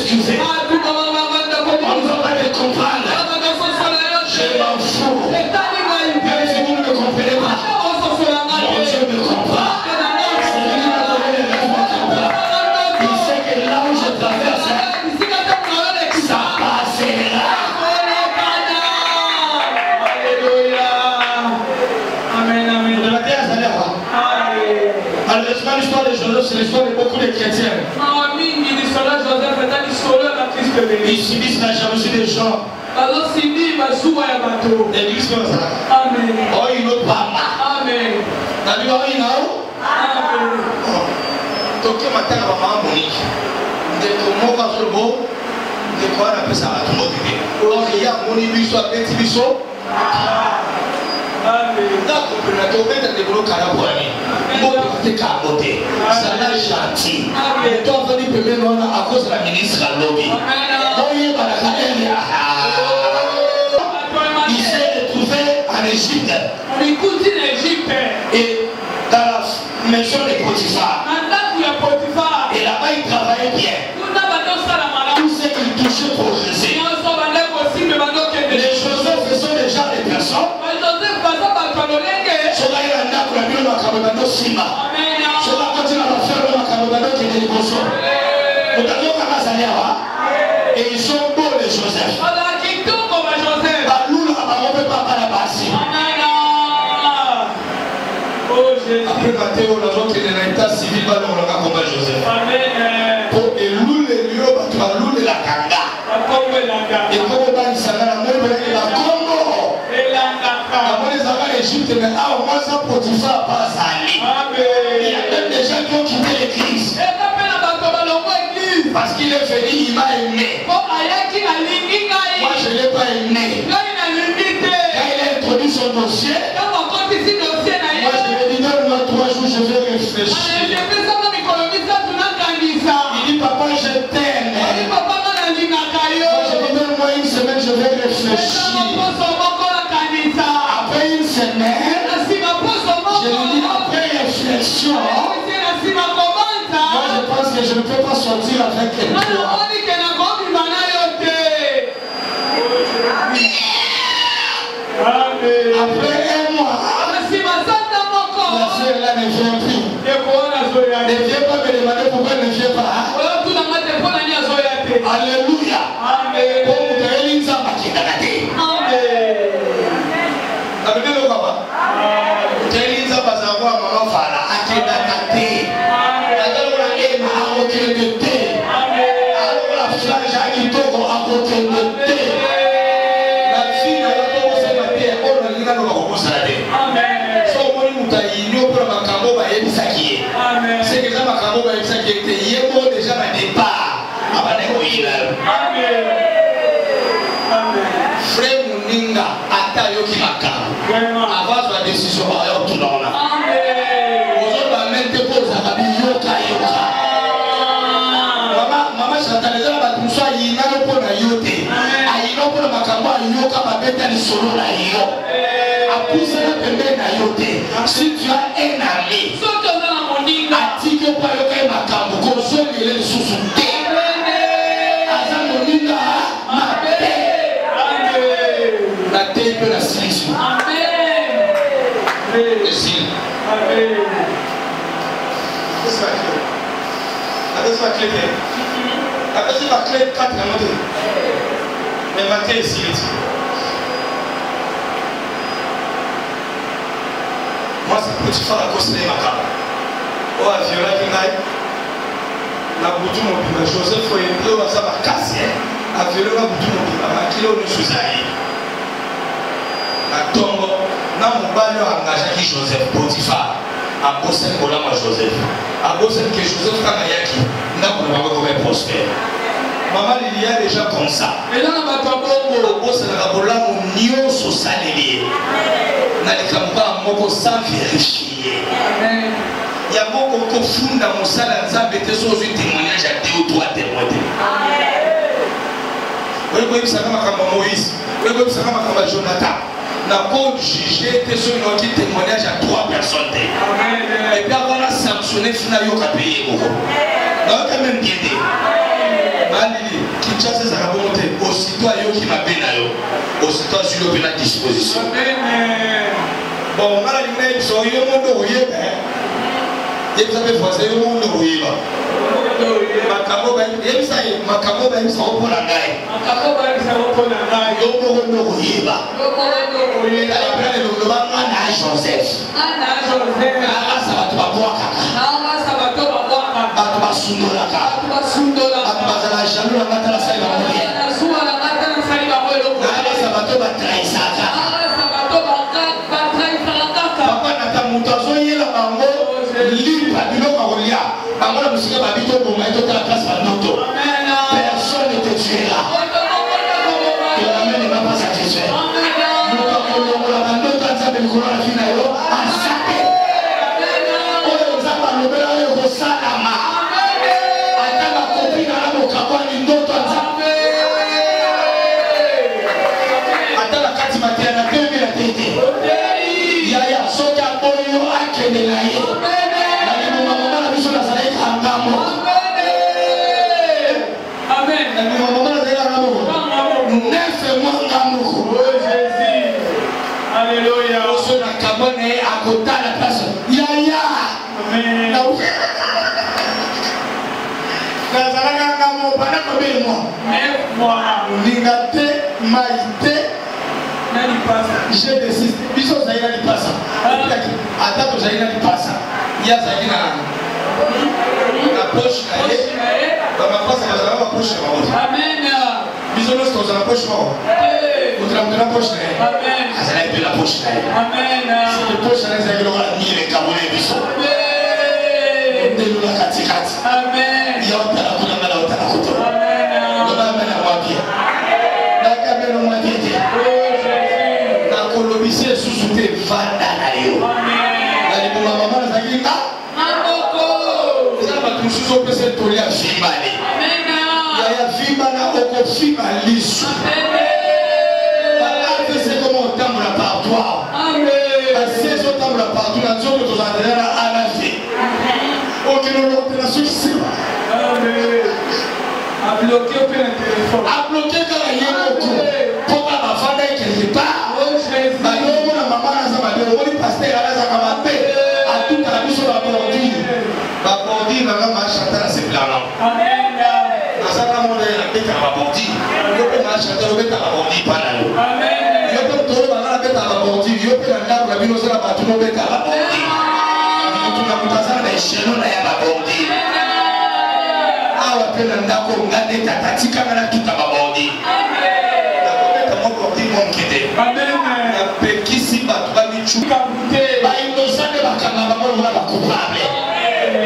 excuser. On ne va pas te comprendre. Je m'en fous. Même si vous ne me comprenez pas, mon Dieu me comprend. C'est lui qui m'a donné les rêves, me comprend. Il sait que là où je traverse, ça passera. Malheureusement, l'histoire de Joseph, c'est l'histoire de beaucoup de chrétiens. Ils subissent la jalousie des gens. L'église comme ça. Oh, il ne parle pas. T'as vu, oh, il n'a pas. Donc, matin, maman Monique, dès que moi, quand je le vois, dès qu'on appelle ça à tout le monde. Oh, il y a mon ibiso, petit ibiso. D'accord, tu as trouvé des gros carabouani. Moi, tu as caboté. Ça l'a gentil. Et toi, tu as dit que à cause de la ministre à lobby. Il s'est retrouvé en Égypte. Et dans la maison de Potiphar. Et là-bas, il travaillait bien. Tout ce qu'il touchait progressait. Les Joseph sont des gens de personnes. Et ils sont beaux les Joseph. Après Mathéo, la joie qui est dans l'état civil, on a combat Joseph. Pour élouer les lieux, tu vas louer la kanga. Et comme on va y aller, la Congo. Avant les Arabes d'Égypte, mais au moins ça Potiphar passe à lui. Il y a même des gens qui ont quitté l'église. Parce qu'il est venu, il m'a aimé. Moi je ne l'ai pas aimé. Quand il a introduit son dossier, moi je lui ai dit donne-moi 3 jours, je vais réfléchir. Il dit papa je t'aime. Moi je lui ai dit donne-moi 1 semaine, je vais réfléchir. Après 1 semaine, je lui dis après réflexion, moi je pense que je ne peux pas sortir avec toi. Après 1 mois, la soeur là ne vient plus. Ne vient pas me demander pourquoi elle ne vient pas. Alléluia. C'est que ça m'a déjà le départ. Frère Mouninga, Atayo qui m'a avant la décision, tout le monde. Maman, j'attendais la batuso à Yina pour la yote. À Yina pour la macamba, Yoka va mettre les solos là. À pousser la pembée na yote. Si tu as un ami, à ti que pas yoka et macambo, qu'on soit les sous-soutés. La tête de la sélection. Amen. Le signe. Amen. Qu'est-ce que c'est ma clé? C'est ma clé 4 montée. Mais ma clé est ici. Moi, c'est petit frère à cause de ma carte. Oh, à viola qui n'aille. La boutou mon pima. Joseph, il faut aider ça va casser. À viola la boutou mon pima. Ma kilo ne sous aïe. Na tombo na mobali engagé qui Joseph Potiphar a bossé pour la Joseph a bossé que Joseph quand yaki n'a pas comme prospère maman il y a déjà comme ça et là na ba bongo bossé na bola mon nio so salé na likamba moko sans vérifier amen ya moko ko funda mosala nzambe te so zu témoignage à 2 ou 3 témoins amen oui oui ça comme Moïse oui oui ça comme Jonathan n'a pas jugé que ceux qui ont témoignage à 3 personnes. Et puis avant la sanctionner, finalement, il y a payé. Donc, quand même, bien dit. Kinshasa ça va monter. Aussitôt à yo qui m'a bien à yo. Aussitôt sur le à disposition. Bon, on a l'image sur yo monde oye. Et vous avez français yo monde oye ba. Makamo ba, et ça y makamo ba ça au pour la gaille. Makamo ba ça au pour la gaille. Yo monde oye ba. Yo monde oye. Allez prendre le ba Anna Joseph. Anna Joseph. Ah ça va toi boire kaka. Ah ça va toi boire kaka. Ba toi sundola kaka. Ba sundola. Ba za la jaloux la mata la saïba mourir. La soua la mata la saïba mourir. Ah ça va toi ba traisaka. Ah ça va toi ba traisaka. Papa na ta mutazo yela bango. Libre biloko kolia. Bango la musique ba bito pour mettre ta place par noto. Personne ne te tuera. Tu n'amènes pas pas satisfait. Nous t'appelons la bande de ta belle couronne finale à saper. Oh, ça va le bel au salama. Attends ma copine à la boca pour une autre saper. Attends la carte matière à 2000 à tété. Yaya soka boyo akene la ye. Alléluia. On se la cabane à côté de la place. Yaya. Amen. J'ai décidé. Bisous Zaïna di passa. Attends, Zaïna di passa. Il y a Zaïna. La poche. Dans ma poche, ça va ma poche. Amen. Bisous nous dans la poche. Vous avez la poche. Amen. Ça va être la poche. Amen. C'est la poche. Ça va être les Camerounais bisous. Amen. Nous la katikati. Amen. Il y a autant la couleur de la autant la couteau. Amen. Nous la mène à moi bien. La caméra moi bien. La colombie sous-souté vanda na yo. Amen. La libo maman na zakinga. Mamoko. Ça va tout sous au PC tolia fimale. Amen. Ya fimana oko fimali sous. Amen. C'est comme on tambour par toi. Amen. C'est au tambour par toi. La zone de ton adhérent à la vie. Ok, nous l'avons la succès. Amen. A bloqué au téléphone. A bloqué quand il y a beaucoup. Pour ma femme quelque part. Ma maman, la maman, la maman, le pasteur, la maman, à tout à la mission à Bordi. Ma Bordi, la maman, chanter à ses plans. Amen. À sa maman, la bête à la Bordi. Le père a chanté, le bête à la Bordi, pas là. Amen. Yo pe na ndako ya bino sala bato no beta ba bondi. Mutu na mutazana na eshelo na ya ba bondi. Awa pe na ndako ngane tatatika na tuta ba bondi. Amen. Na beta mo bondi mo nkede. Amen. Na pe kisi bato ba michuka bute. Ba indosane ba kanga ba mo na ba coupable.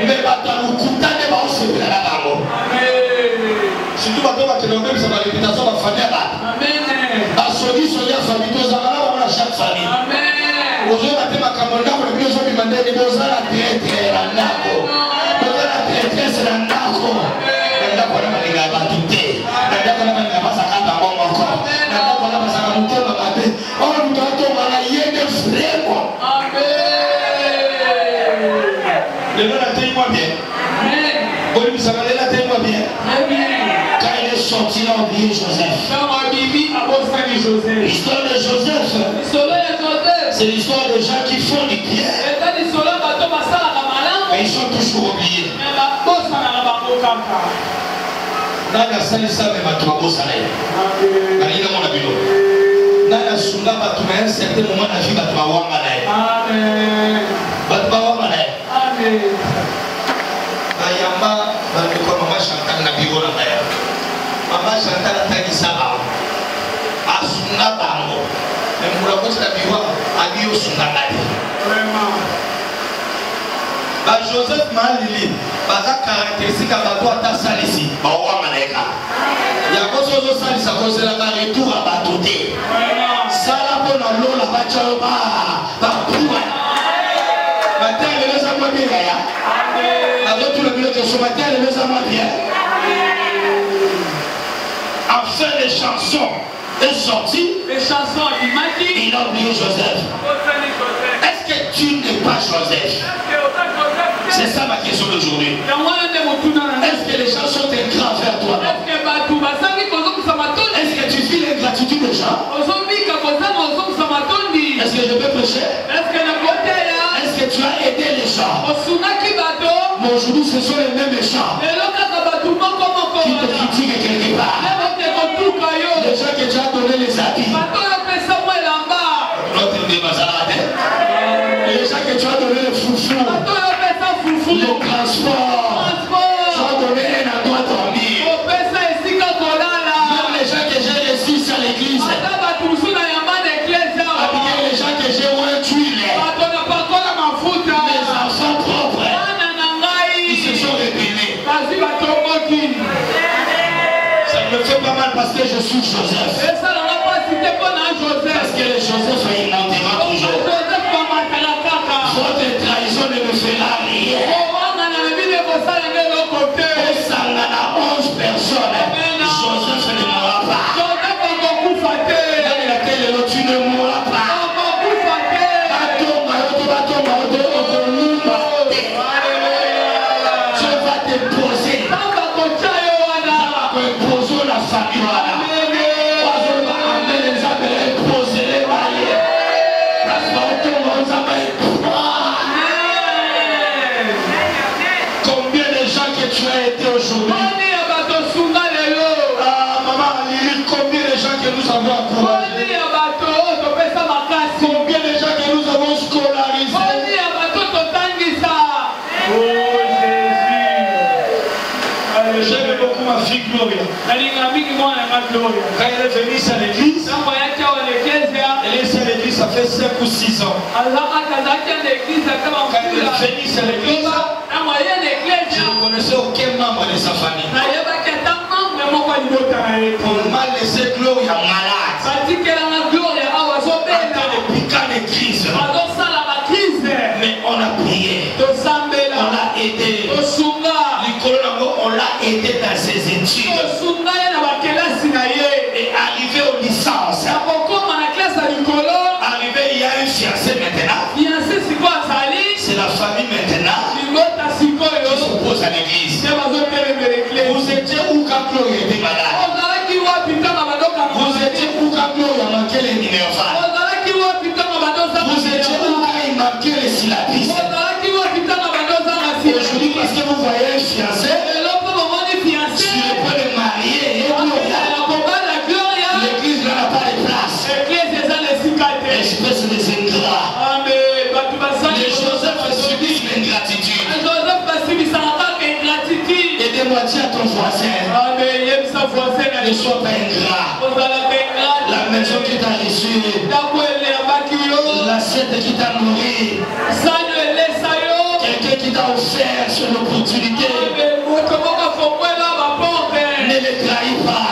Me bato lukutane ba osebela na bango. Amen. Surtout bato ba kelombe bisa ba réputation ba famille ba. Amen. Ba sodi soya famille to za chaque famille. Amen. Aujourd'hui, on a ma camarade, on a mis aujourd'hui mandé de poser la traître à Nako. Poser la traîtresse à Nako. Nako na malinga batute. Nako na malinga masaka ta mama ko. Nako na masaka mutema babe. On mtoto mala yende fremo. Amen. Le nom a témoin bien. Amen. Bon, vous savez la témoin bien. Amen. Quand il est sorti là, oublié Joseph. L'histoire de Joseph, c'est l'histoire de gens qui font du bien. Mais ils sont toujours oubliés. Nana salisa me matuabo salé. Marina mon abilo. Nana sunga batuma un certain moment la vie batuma wangale. Amen. Batuma wangale. Amen. Ayamba batuma mama Chantal na bibo na baya. Mama Chantal tani saba. Asunga bango. Mura kote la biwa abiyo sunga ngadi. Vraiment. Ba Joseph Malili baza caractéristique bato ata salisi ba wa malaika. Ya koso zo salisa koso la retour à bato te. Vraiment. Sala pona lola ba chaloba ba kuwa. Matin le lesa moi bien ya. Amen. Avec tout le milieu que ce matin le lesa moi bien. Enfin les chansons est sorti. Les chansons il a oublié Joseph. Est-ce que tu n'es pas Joseph? C'est ça ma question d'aujourd'hui. Est-ce que les chansons sont graves vers toi? bâtiment. Est-ce que je peux prêcher? Est-ce que tu as aidé les gens? Mais aujourd'hui, ce sont les mêmes gens qui te critiquent quelque part. Les gens que tu as donné les habits. Les gens que tu as donné le foufou. Le transport. Tu as donné un endroit à dormir. Même les gens que j'ai reçus à l'église. Les gens que j'ai ointués. Les enfants propres. Ils se sont rébellés. Ça me fait pas mal parce que je suis Joseph. Parce que le Joseph il montera toujours. Votre trahison ne me fera rien. Ça en a 11 personnes. Joseph ne mourra pas. Dans laquelle tu ne mourras pas. Tu vas te poser. Imposer la famille. Combien de gens que tu as été aujourd'hui? Maman, combien de gens que nous avons encouragés? Combien de gens que nous avons scolarisés? Oh Jésus! J'aime beaucoup ma fille Gloria. Quand elle est venue à l'église, elle est à l'église, ça fait 5 ou 6 ans. Quand elle est venue à l'église, je ne connaissais aucun membre de sa famille. On m'a laissé Gloria malade. En train de piquer les crises. Mais on a prié. On l'a aidé. On l'a aidé dans ses études. Et arrivé aux licences. Arrivé, il y a un fiancé maintenant. C'est la famille maintenant qui s'oppose à l'église. Vous étiez où quand Gloria était malade? Vous étiez où quand Gloria manquait les numéros? Vous étiez où quand il manquait les syllabistes? Aujourd'hui, parce que vous voyez un fiancé sur le point de marier et l'église n'a pas de place. Espèce des ingrats. Les Joseph subissent l'ingratitude. Aidez-moi, dis à ton voisin. Ne sois pas ingrat. La maison qui t'a reçu, l'assiette qui t'a nourri, quelqu'un qui t'a offert sur l'opportunité, ne les trahis pas.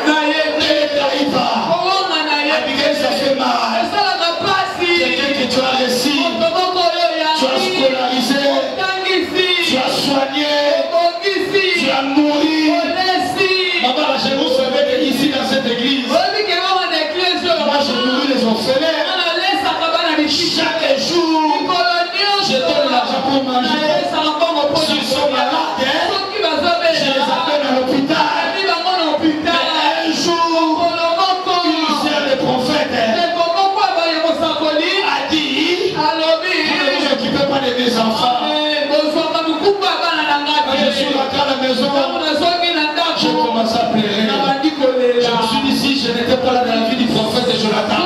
Ne les trahis pas. Abigail, ça fait mal. Quelqu'un que tu as reçu, tu as scolarisé, tu as soigné, tu as nourri. Maman, je vous savais ici dans cette église, moi je nourris les orphelins. Chaque jour, je donne l'argent pour manger. S'ils sont malades, je les appelle à l'hôpital. Mais un jour, Lucien le prophète a dit, vous ne vous occupez pas de mes enfants. Quand je suis rentré à la maison, je commence à pleurer. Je me suis dit, si je n'étais pas là dans la vie du prophète Jonathan,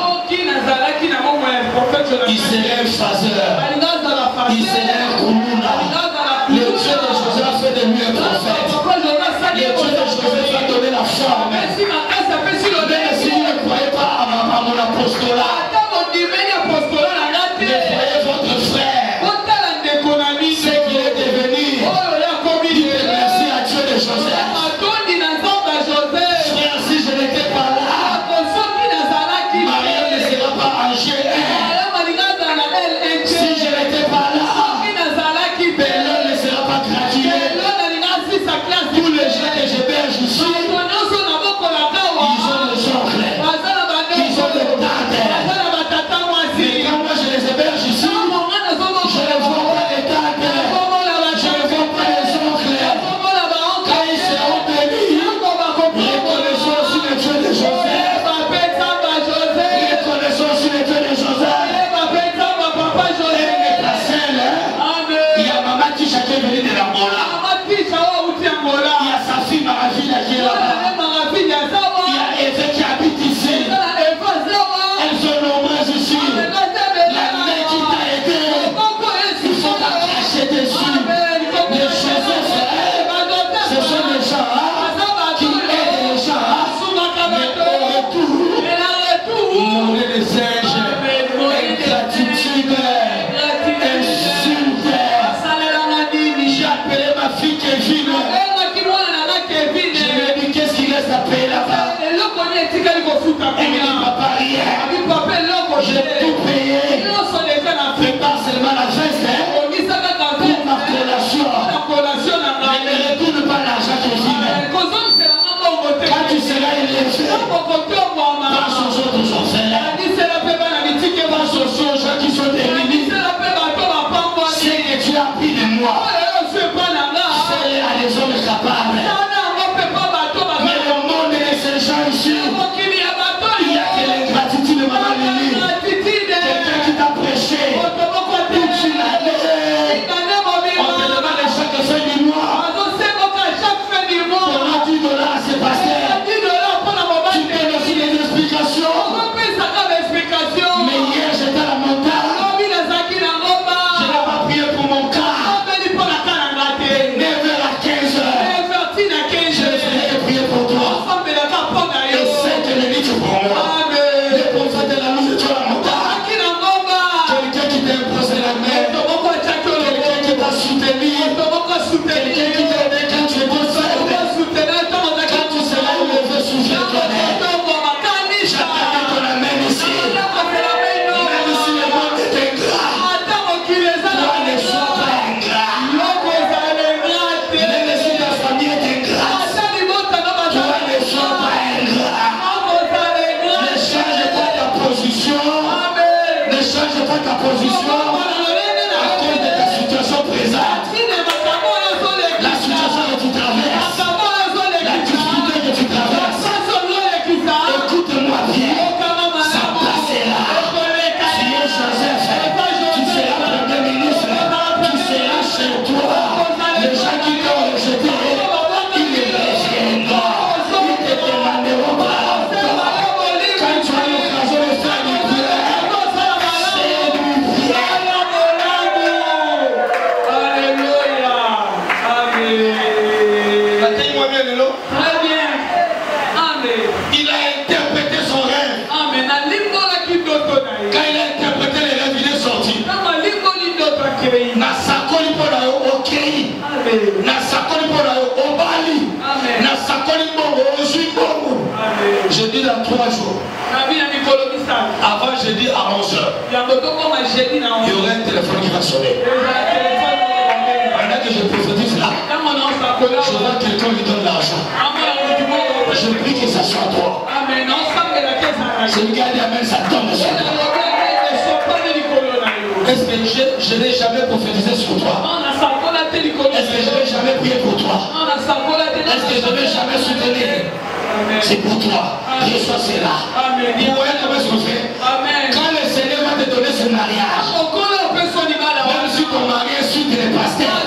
il serait un phaseur, il serait un koumouna. Le Dieu de Joseph a fait de lui un prophète. Le Dieu de Joseph a donné la forme. Même si vous ne croyez pas à mon apostolat, ne croyez votre frère, ce qu'il est devenu. Dites merci à Dieu de Joseph. Frère, si je n'étais pas là, Maria ne sera pas en GR. Si je n'étais pas là, J'ai tout payé. Prépare seulement la fête, hein, pour ma collation. Mais ne retourne pas l'argent que j'y mets. Quand tu seras élevé, passe aux autres orphelins. Passe aux gens qui sont démunis. Ce que tu as pris de moi, fais-le à des hommes capables. Mais le monde et ces gens ici, il n'y a que l'ingratitude de Maman Lili. Quelqu'un qui t'a prêché toute une année. On te demande chaque fin du mois. Pendant 10 $, c'est passé. Tu donnes aussi des explications. Mais hier j'étais à la montagne. Je n'ai pas prié pour mon cas. 9h à 15h. Je vais prier pour toi. Et c'est que le lit pour moi. Le prophète de la mise sur la montagne. Quelqu'un qui t'a imposé la main. Quelqu'un qui t'a soutenu. Quelqu'un qui t'a aidé quand tu es beau seul. Quand tu seras élevé, souviens-toi. J'attendais ton amène ici. Même si le monde est ingrat, toi ne sois pas ingrat. Même si ta famille est ingrate, toi ne sois pas ingrat. Ne change pas ta position. Ne change pas ta position à cause de ta situation présente. La situation que tu traverses, la difficulté que tu traverses. Écoute-moi bien, sa place est là. Tu es Joseph, tu seras premier ministre, tu seras chez toi. Les gens qui t'ont rejeté, ils reviendront. Ils te demanderont pardon. Quand tu as l'occasion de faire du bien, c'est du bien. Alléluia. Amen. Attends-moi bien, Lélo. Très bien. Amen. Il a interprété son rêve. Amen. Quand il a interprété les rêves, il est sorti. Amen. Nasakoli pona yo okei. Nasakoli pona yo obali. Amen. Nasakoli bongo ozwibongo. Amen. Je dis dans 3 jours. Avant jeudi à 11h, il y aura un téléphone qui va sonner. Pendant que je prophétise là, je vois quelqu'un lui donne l'argent. Je prie que ça soit toi. Celui qui a dit amen, ça tombe sur toi. Est-ce que je n'ai jamais prophétisé sur toi? Est-ce que je n'ai jamais prié pour toi? Est-ce que je n'ai jamais soutenu? C'est pour toi. Reçois cela. Vous voyez comment est-ce qu'on fait? Quand le Seigneur va te donner ce mariage, même si ton mari est suite les pasteurs,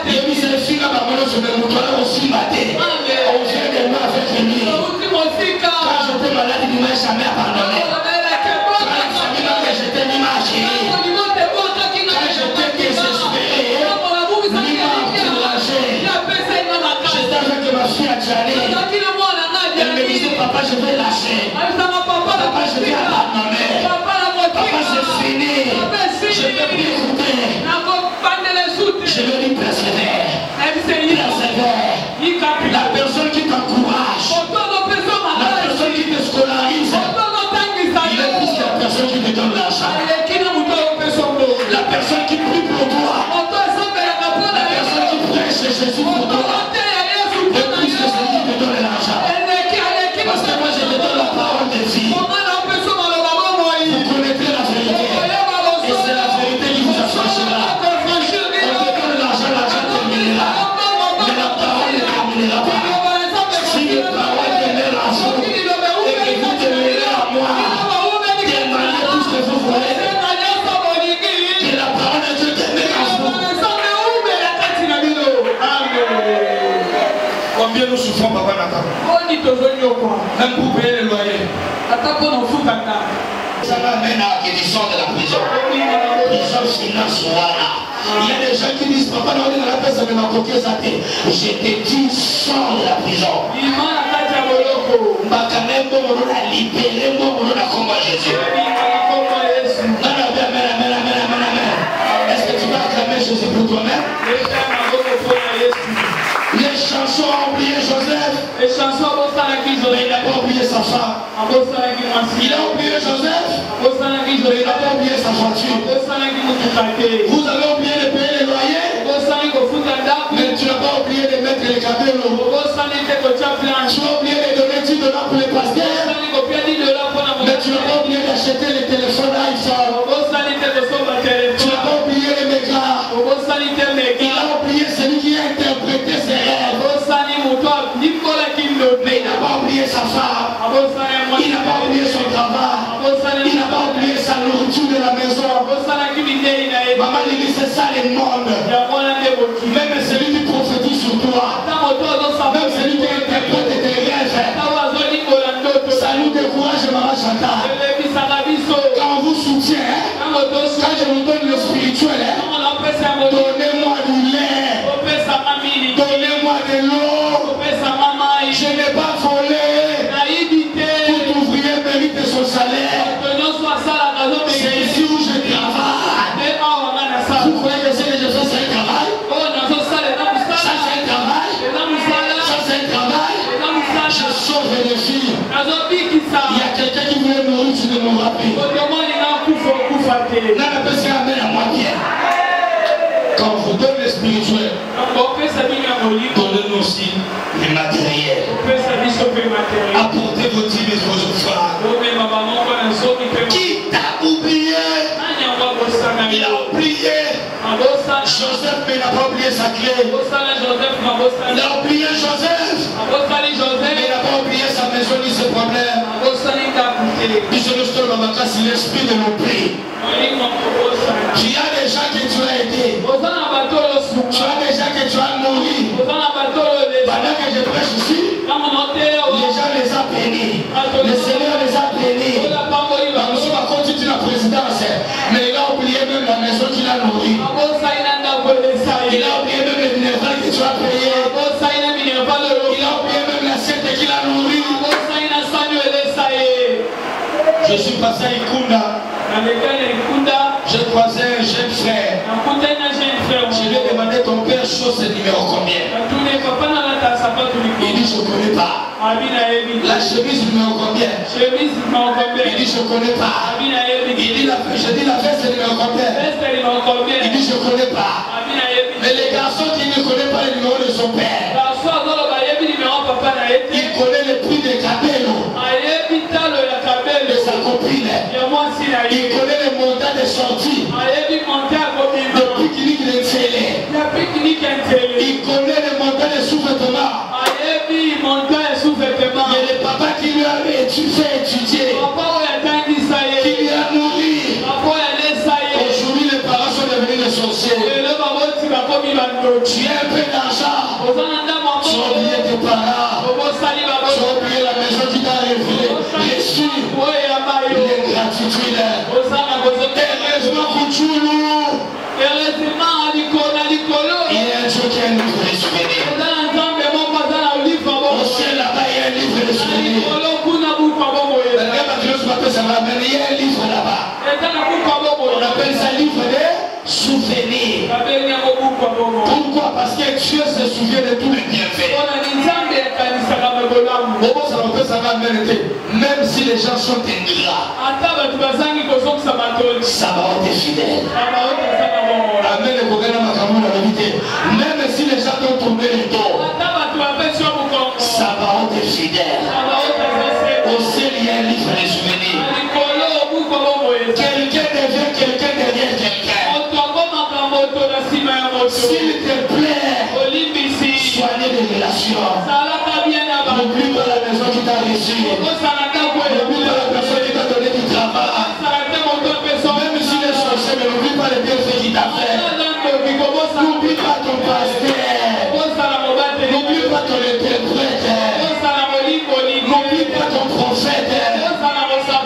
et puis c'est le fils à ma maman sur le mouton aussi maté. On vient de moi avec lui. Quand j'étais malade, il ne m'a jamais abandonné. Quand la famille m'a rejeté, il m'a chéri. Quand j'étais désespéré, il m'a encouragé. J'étais avec ma fille à Tchali. Elle me disait, papa, je vais lâcher. Papa, je vais abandonner. Papa, c'est fini. Je ne peux plus écouter. Je vais lui persévérer. La personne qui t'encourage, la personne qui te scolarise, il est plus que la personne qui te donne l'argent. La personne qui prie pour toi, la personne qui prêche Jésus pour toi, est plus que celui qui te donne l'argent. Parce que moi je te donne la parole de vie. Vous connaîtrez la vérité. Et c'est la vérité qui vous affranchira. On te donne l'argent, l'argent terminera. Mais la parole ne terminera pas. Si les paroles demeurent en vous et que vous demeurez à moi, demandez tout ce que vous voulez. Que la parole de Dieu demeure en vous. Combien nous souffrons, Papa Nathan? Même pour payer les loyers. Ça m'amène à la guérison de la prison. Prison finance, voilà. Il y a des gens qui disent, papa, non, on est dans la personne de ma coquille, ça t'est. Je te dis, sors de la prison. Mbakanembo, on a libéré, on a combat Jésus. Non, amen. Est-ce que tu vas acclamer Jésus pour toi-même? Les chansons ont oublié Joseph. Mais il n'a pas oublié sa femme. Il a oublié Joseph. Vous avez oublié de payer les loyers, mais tu n'as pas oublié de mettre les cabellos. Tu as oublié de donner $10 pour les pasteurs, mais tu n'as pas oublié d'acheter les téléphones iPhone. Tu n'as pas oublié les mégas. Il a oublié celui qui a interprété ses rêves. Mais il n'a pas oublié sa femme. Il n'a pas oublié son travail. Il n'a pas oublié sa nourriture de la maison. Maman dit c'est ça le monde. Même celui qui prophétise sur toi, même celui qui interprète tes rêves, ça nous décourage, maman Chantal. Quand on vous soutient, quand je vous donne le spirituel, donnez-moi du lait, donnez-moi de l'eau. Je n'ai pas volé. Tout ouvrier mérite son salaire. C'est ici où je travaille. Vous croyez que ce que je fais, c'est un travail? Ça, c'est un travail. Ça, c'est un travail. Je sauve les filles. Il y a quelqu'un qui voulait mourir, tu ne mourras plus. N'a pas pensé à mettre à moitié. Quand on vous donne le spirituel, donnez-nous aussi les matériels. Apportez vos dîmes et vos offrandes. Qui t'a oublié? Il a oublié. Joseph, mais il n'a pas oublié sa clé. Il a oublié Joseph, mais il n'a pas oublié sa maison ni ses problèmes. C'est l'esprit de l'oubli. Il y a des gens que tu as aidés. Tu as des gens que tu as nourris. Pendant que je prêche ici, les gens les ont bénis. Le Seigneur les a bénis. Monsieur va continuer la présidence, mais il a oublié même la maison qu'il a nourrie. Il a oublié même les minerales que tu as payé. Il a oublié même l'assiette qu'il a nourrie. Je suis passé à Ikunda. J'ai croisé un jeune frère. Je lui ai demandé ton père chose c'est numéro combien? Il dit je ne connais pas. La chemise numéro combien? Il dit je ne connais pas. Je dis la veste numéro combien? Il dit je ne connais pas. Mais les garçons qui ne connaissent pas le numéro de son père, il connaît le prix des cabellos de sa copine. Il connaît le montant des sorties, le pique-nique de télé. Il connaît le montant des sous-vêtements. Mais le papa qui lui a fait étudier, qui lui a nourri. Aujourd'hui les parents sont devenus des sorciers. Tu as un peu d'argent, tu as oublié tes parents, tu as oublié la maison qui t'a révélé. Reçu l'ingratitude. Heureusement Kouchoulou, il y a un Dieu qui a un livre de souvenirs. Au ciel là-bas, il y a un livre de souvenirs. Ça va amener, il y a un livre là-bas. On appelle ça livre de souvenirs. Pourquoi? Parce que Dieu se souvient de tous les bienfaits. Ça va amener, même si les gens sont ingrats, ça va être fidèle. Amen. Même si les gens t'ont tourné le dos, ça va être fidèle. Au ciel, il y a un livre de souvenirs. Quelqu'un devient quelqu'un derrière quelqu'un. S'il te plaît, soignez les relations. N'oublie pas la maison qui t'a reçu. N'oublie pas la personne qui t'a donné du travail. Même si les sorciers, mais n'oublie pas les bienfaits qu'il t'a fait. N'oublie pas ton pasteur. N'oublie pas ton interprète. N'oublie pas ton prophète.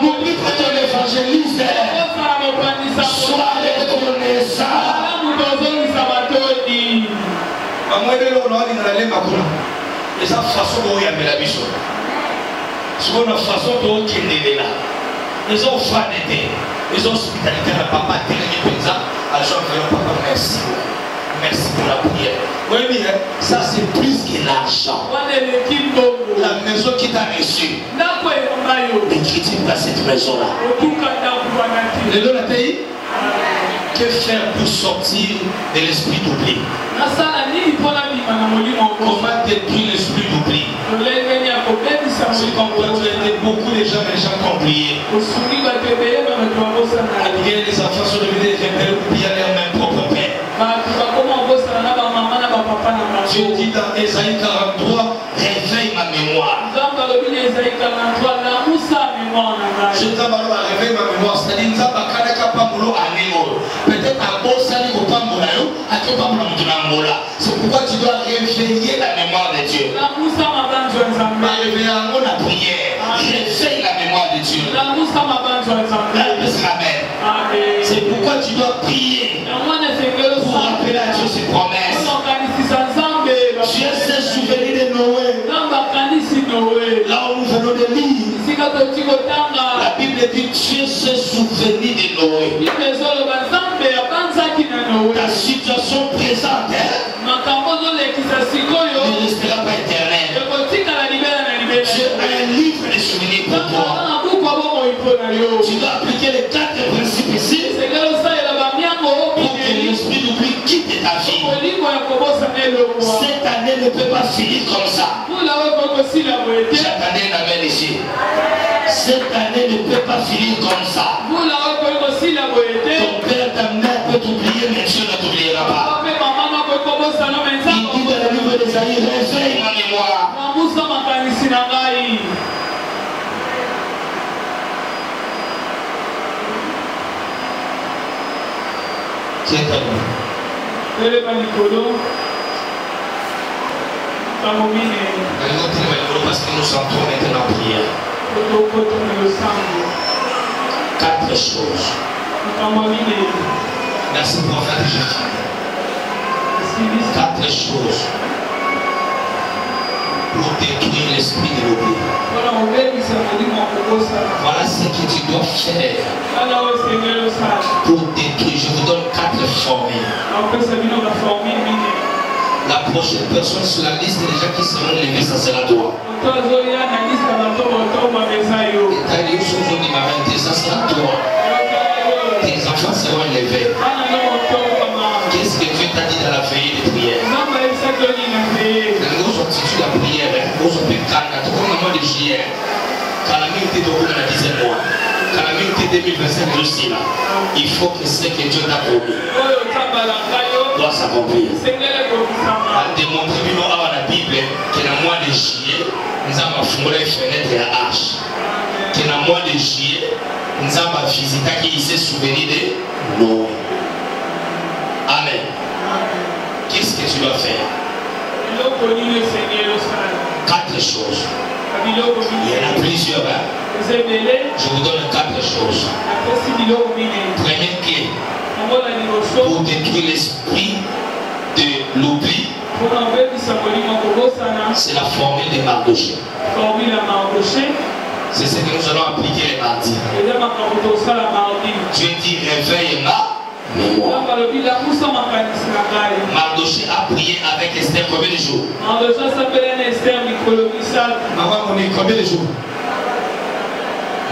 N'oublie pas ton évangéliste. Sois reconnaissant. Et ça façon dont il y a la mission. C'est une façon dont il est là. Ils ont fanité. Ils ont hospitalité à papa, télé, pizza. Alors, papa, merci. Merci pour la prière. Oui, mais ça c'est plus que l'argent. La maison qui t'a reçu. Ne critique pas cette maison-là. Le nom de la pays. Que faire pour sortir de l'esprit d'oubli? nasala nini mpona bima na molimo Comment détruire l'esprit d'oubli? tolengeni ya kobebisa C'est comme toi, tu as été beaucoup de gens qui ont oublié. kosungi bato ebele babato babosana Bien, les enfants sont devenus des rebelles ou bien leur même propre père. bato bakoma kobosana na bamama na bapapa na Dieu bango dit dans Ésaïe 43, réveille ma mémoire. nzambe alobi na ezali 43 lamusa mémoire na ngai Je t'abandonne à réveiller ma mémoire. C'est-à-dire, nous avons peut-être un beau salut au Pambola, à tout Pambola, c'est pourquoi tu dois réveiller la mémoire de Dieu. lamusa mabanzo ya nzambe Réveiller la prière. Réveille la mémoire de Dieu. lamusa mabanzo ya nzambe Amen. amen C'est pourquoi tu dois prier yango wana esengeli pour rappeler à Dieu ses promesses. okanisa nzambe Dieu s'est souvenu de Noé. nzambe akanisi noe Là où nous venons de lire, esika toti kotanga la Bible dit Dieu s'est souvenu de Noé. bible ezoloba nzambe abanzaki na noe Ta situation présente makambo ozolekisa sikoyo ne restera pas éternelle. ekotikala libela na libela Dieu a un livre de souvenirs pour toi. na buku abomoi mpo na yo Tu dois appliquer les 4 principes ici esengeli osalela bamiango pour que obineli l'esprit d'oubli quitte ta vie. kolingo ya kobosana elongwa Cette année ne peut pas finir comme ça. mpula oyo kokosila boye te J'attendais la main ici. Cette année ne peut pas finir comme ça. mpula oyo kokosila boye te Ton père, ta mère peut t'oublier, mais Dieu ne t'oubliera pas. papa mpe mama moko ekobosana me Il dit dans le livre d'Ésaïe, réveille ma mémoire. nabusa makanisi na ngai Tiens ta main. telema likolo ntango minei Parce que nous entrons maintenant en prière. tokotona losango 4 choses. makambo minei Merci prophète Jésus. esilisi 4 choses pour détruire l'esprit de l'oubli. mpona kobebisa molimo ya kobosana Voilà ce que tu dois faire tala oyo esengeli osala pour détruire. Je vous donne 4 formules. nakopesa bino baformule minei La prochaine personne sur la liste des gens qui seront levés, ça sera toi. moto azoya na liste ya bato botomba eza yo Et t'as dit, ça sera toi. Tes enfants seront élevés. bana no botombama Qu'est-ce que Dieu t'a dit dans la veillée de prière? nzambe ayebisaki yo nini na veye Nous institue la prière, nous on peut calmer, tout comme le mois de juillet. Quand la minute est au bout de la 10e mois, quand la minute est 2025 aussi là, il faut que ce que Dieu t'a promis oyo otambalanga yo doit s'accomplir. esengeli ekokisama A démontré dans la Bible que dans le mois de juillet, nous avons fondé les fenêtres et la hache. Que dans le mois de juillet, nous avons visité qui s'est souvenu de Noé. Amen. Qu'est-ce que tu dois faire? biloko nini esengeli osala 4 choses. biloko Il y minei en a plusieurs. Hein? eza ebele Je vous donne 4 choses. apesi biloko minei Première clé yango na liboso pour détruire l'esprit de l'oubli, mpona kobebisa molimo ya kobosana c'est la formule de Mardochée. formule ya mardoche C'est ce que nous allons appliquer les mardis. eza makambo tosala mardi Dieu dit réveille ma mémoire. nzambe alobi lamusa makanisi na ngai Mardochée a prié avec Esther combien de jours? mardoche asapelani ester mikolo misato Maman, on est combien de jours?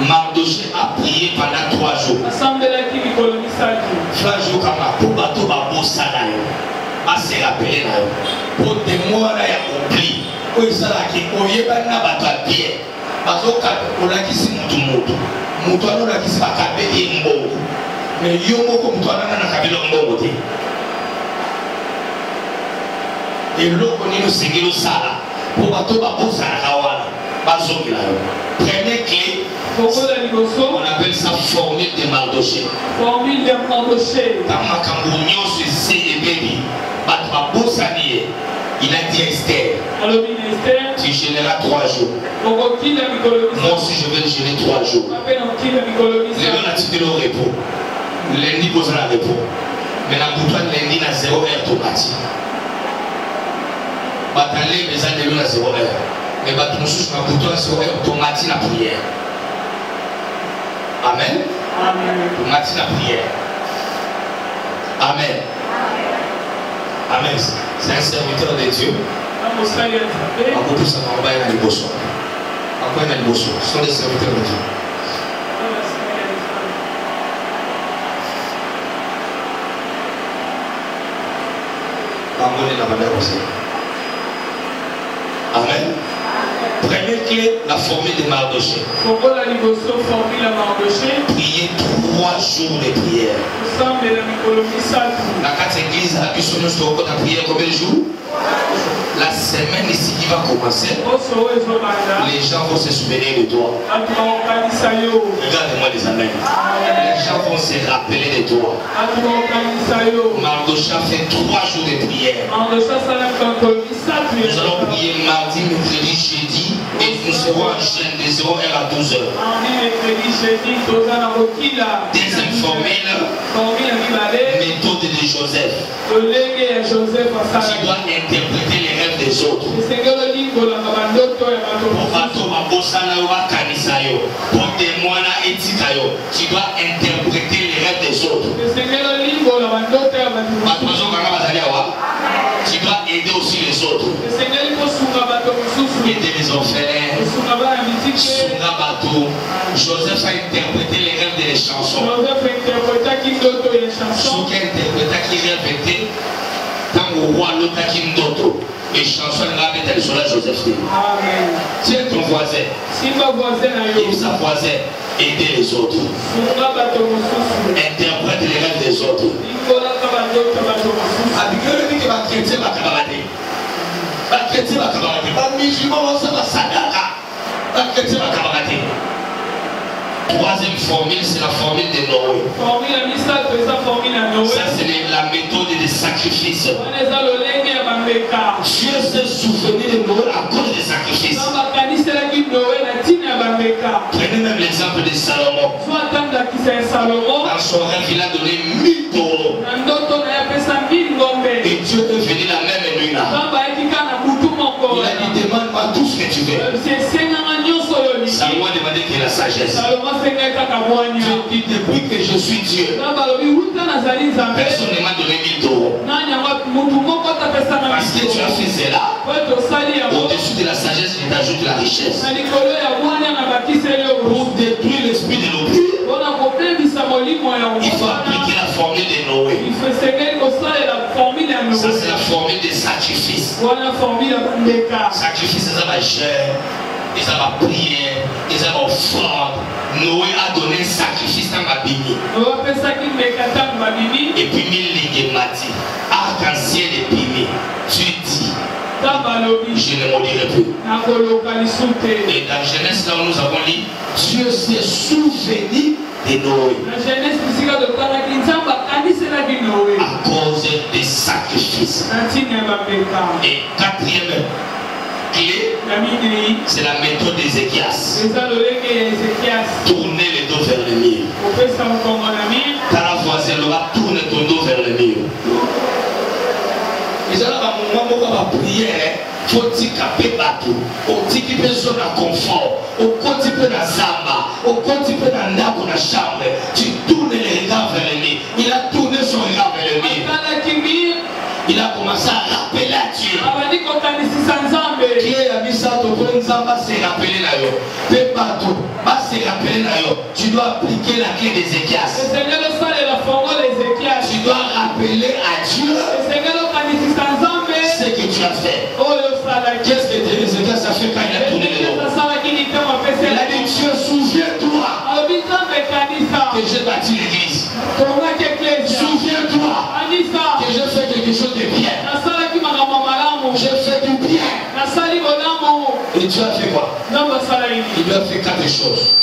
Mardochée a prié pendant 3 jours. asambelaki mikolo misato 3 jours comme pour bateau babosa na yo. A se rappeler na yo. Pour témoin ya oubli. Oyo esalaki oyebani na bato ya bien. Bazokabe olakisi mutu. Mutu wana olakisi bakabe ye mbongo. Mais yo moko mutu wana na kabila mbongo te. Eloko nini osengeli osala po bato babosanaka wana bazongela yo. Première clé, tokola liboso on appelle ça formule de Mardochée. formule ya mardoche Dans makambo nyonso ese ebebi bato babosani ye. Il a dit à Esther, alobi na ester tu gêneras 3 jours. okokila mikolo Moi misato aussi je vais gêner 3 jours. ape na kokila mikolo Lelo misato na tikeli au repos. Lundi boza na repos. Mais na butwa lundi na 0 heure tomati. Batale beza lelo na 0 heure. Mais bato mosusu na butwa 0 heure tomati na prière. Amen. amen Tomati na prière. Amen. Amen. C'est un serviteur de Dieu. na mosali ya nzambe Akopesa mabaya na liboso. Akwai na liboso. Ce sont des serviteurs de Dieu. la manière aussi. Amen. Première clé, la formule de Mardoché. Prier 3 jours de prière. La 4 églises a pu se prier combien de jours? La semaine ici qui va commencer, les gens vont se souvenir de toi. Regarde-moi les amis. Les gens vont se rappeler de toi. Mardoché fait 3 jours de prière. Nous allons prier mardi, mercredi, jeudi. Et nous serons en jeûne de 0h à 12h. Deuxième formule, méthode de Joseph. Tu dois interpréter les rêves des autres. Pour témoigner éthique, tu dois interpréter les rêves des autres. Tu dois aider aussi les autres. Aider les orphelins. Joseph a interprété les rêves des chansons. Ce qui a interprété qui répétait, tant au roi l'autre qui d'autres. Les chansons là mettent sur la Joseph. Tiens ton voisin. Et sa voisin. Aider les autres. Interprète les rêves des autres. Troisième formule, c'est la formule de Noé. Ça, c'est la méthode des sacrifices. Dieu s'est souvenu de Noé à cause des sacrifices. Prenez même l'exemple de Salomon. Dans son rêve, il a donné 1000 taureaux. Et Dieu est venu la même nuit là. Il a dit, demande-moi tout ce que tu veux. Salomon a demandé qu'il ait la sagesse. Dieu dit, depuis que je suis Dieu, personne ne m'a donné 1000 taureaux. Parce que tu as fait cela, au-dessus de la sagesse, il t'ajoute la richesse. Pour détruire l'esprit de l'oubli, il faut appliquer la formule de Noé. Ça, c'est la formule des sacrifices. Sacrifice, ça va jeûne, ils ont prié, ils ont offert. Noé a donné un sacrifice dans ma Bible. Et puis, il m'a dit, arc-en-ciel et pimi, tu dis, je ne maudirai plus. Et dans Genèse, là où nous avons lu, Dieu s'est souvenu de Noé. À cause des sacrifices. Et quatrième clé, c'est la méthode d'Ézéchias. Tournez le dos vers le mur. Quand la voisine va tourner ton dos vers le mur. Et ça, là, moment va prier, faut qu'il capte bateau, au petit qui peut son confort, au côté peu dans Zamba, au côté peu dans la chambre, tu tournes les regards vers le mur. Il a tourné son regard vers le mur. Il a commencé à rappeler à Dieu. Qui a mis ça au point de Zamba, c'est rappeler là. Tu dois appliquer la clé d'Ézéchias. Tu dois rappeler à Dieu ce que tu as fait. Qu'est-ce que Ézéchias a fait quand il a tourné le dos? Il a dit, Dieu, souviens-toi que j'ai bâti l'église. Souviens-toi que j'ai fait quelque chose de bien. J'ai fait du bien. Et Dieu a fait quoi? Il lui a fait 4 choses.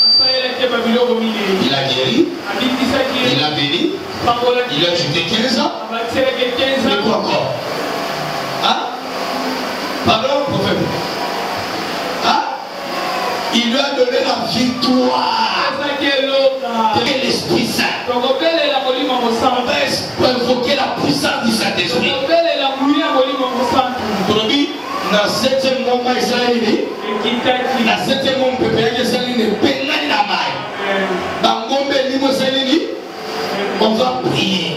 Il a guéri, il a béni, il a ajouté 15 ans. Mais quoi encore? Hein? Pardon, prophète? Hein? Il lui a donné la victoire. Quel l'Esprit Saint. On va invoquer la puissance du Saint-Esprit. Dans 7e moment, dans 7e moment, on va prier.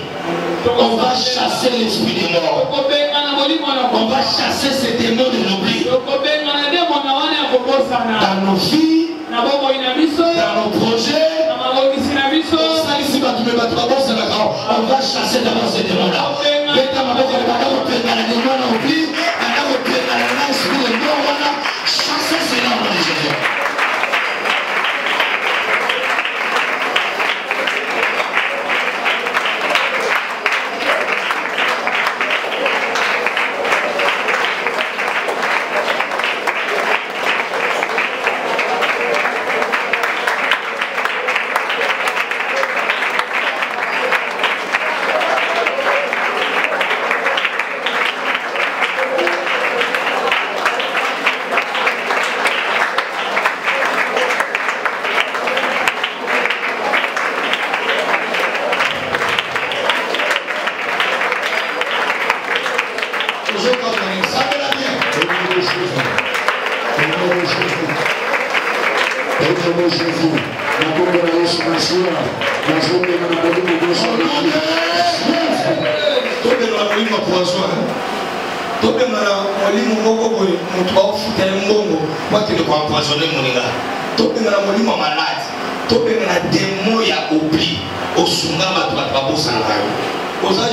On va chasser l'esprit de mort. On va chasser ces démons de l'oubli. Dans nos vies, dans nos projets, on va chasser d'abord ces démons-là.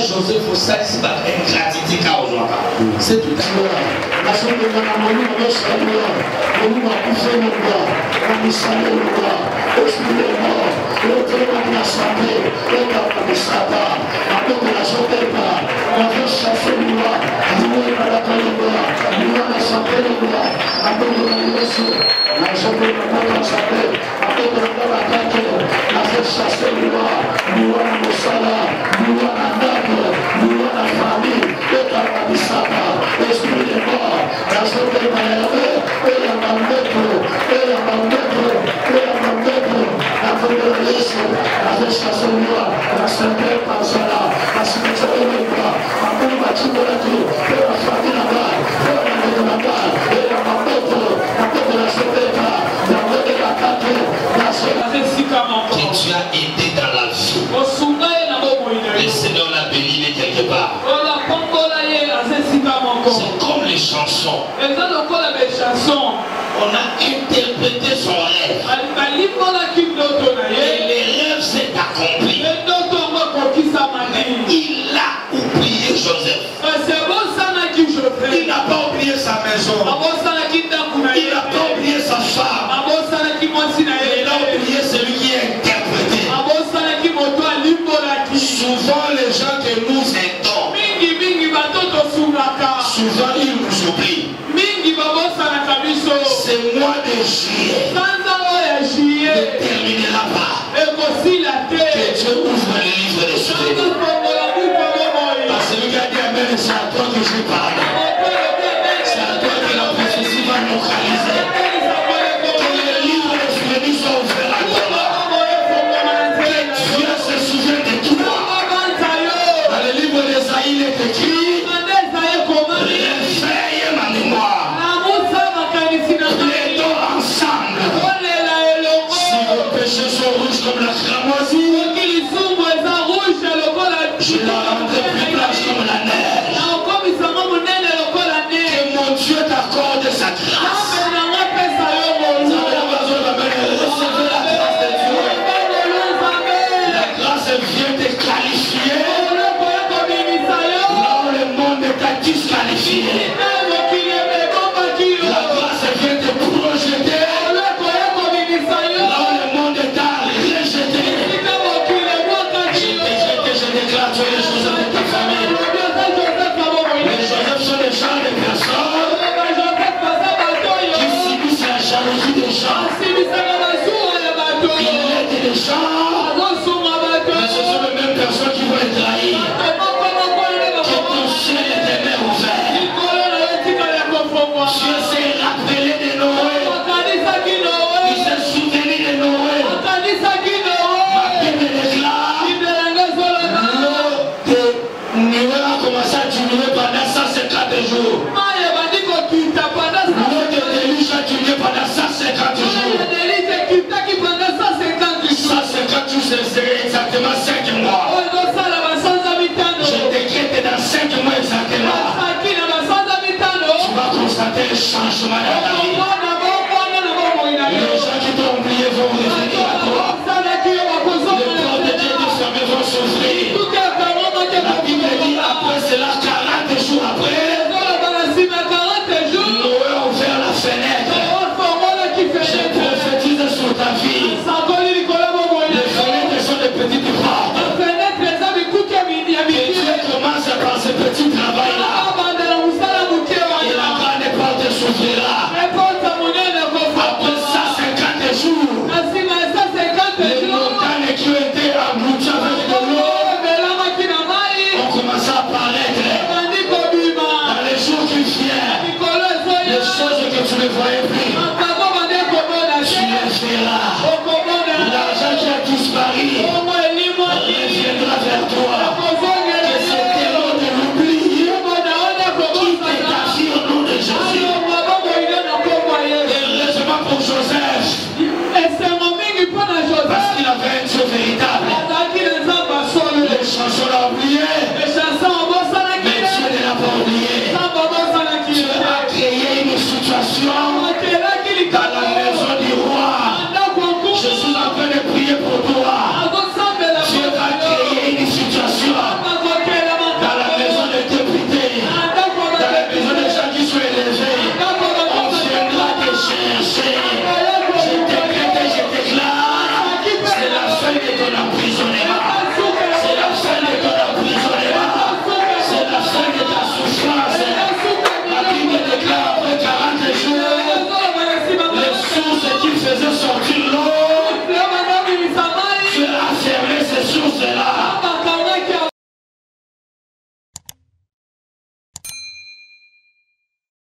Joseph au salis par ingratitude c'est tout à l'heure. La semaine de la maman, on laisse la gloire. On va pousser le gloire. On va saluer le gloire. Esprit de mort. Le témoin de la santé. Le papa de Satan. Après de la santé pas. On veut chasser le gloire. Nous on va la paix le gloire. Nous on va la santé le gloire. Après de la leçon. La santé de la santé. Après de la santé. La fait chasser le gloire. Nous on a le salaire. Nous on a notre. Nous on a la famille. Le papa de Satan. Esprit de mort. La santé de la et la mandette. Et la mandette. Et la mandette. La fédération. La fait chasser le gloire. La santé par cela. La santé de la gloire. La bonne bâtiment de la vie. Et la famille là-bas. Et la mandette là-bas. Et la mandette. La tête de la santé. La mandette de la tête. Que tu as aidé dans la vie. Le Seigneur l'a béni quelque part. C'est comme les chansons. On a interprété son rêve. Et les rêves s'est accompli. Il a oublié Joseph. Il n'a pas oublié sa maison. Il n'a pas oublié sa femme. Il a oublié celui qui est interprété. Souvent les gens que nous aidons, souvent ils nous oublient. C'est mois de juillet. Ne terminera pas. Que Dieu ouvre le livre des souvenirs. Parce que celui qui a dit amen, c'est à toi que je parle. C'est à toi que la prophétie va localiser. Que le livre des souvenirs soit ouvert à toi. Que Dieu se souvienne de toi. Dans le livre d'Ésaïe, il est écrit. Réveille ma mémoire. Péchés sont rouges comme la cramoisie. Je la rendrai plus blanche comme la neige. Que mon Dieu t'accorde sa grâce. Recevez la grâce de Dieu. La grâce vient te qualifier. Là où le monde t'a disqualifié. La grâce vient te projeter. C'est exactement 5 mois. Je décrète dans 5 mois exactement. Tu vas constater le changement dans ta vie. Les gens qui t'ont oublié vont revenir à toi. Les portes de Dieu fermées vont s'ouvrir. La Bible dit après cela, 40 jours après, Noé a ouvert la fenêtre. Je prophétise sur ta vie. Petite porte. Que Dieu commence par ce petit travail-là. Et la grande porte s'ouvrira. Après 150 jours, les montagnes qui ont été englouties avec de l'eau ont commencé à apparaître. Dans les jours qui viennent, les choses que tu ne voyais plus, tu les verras.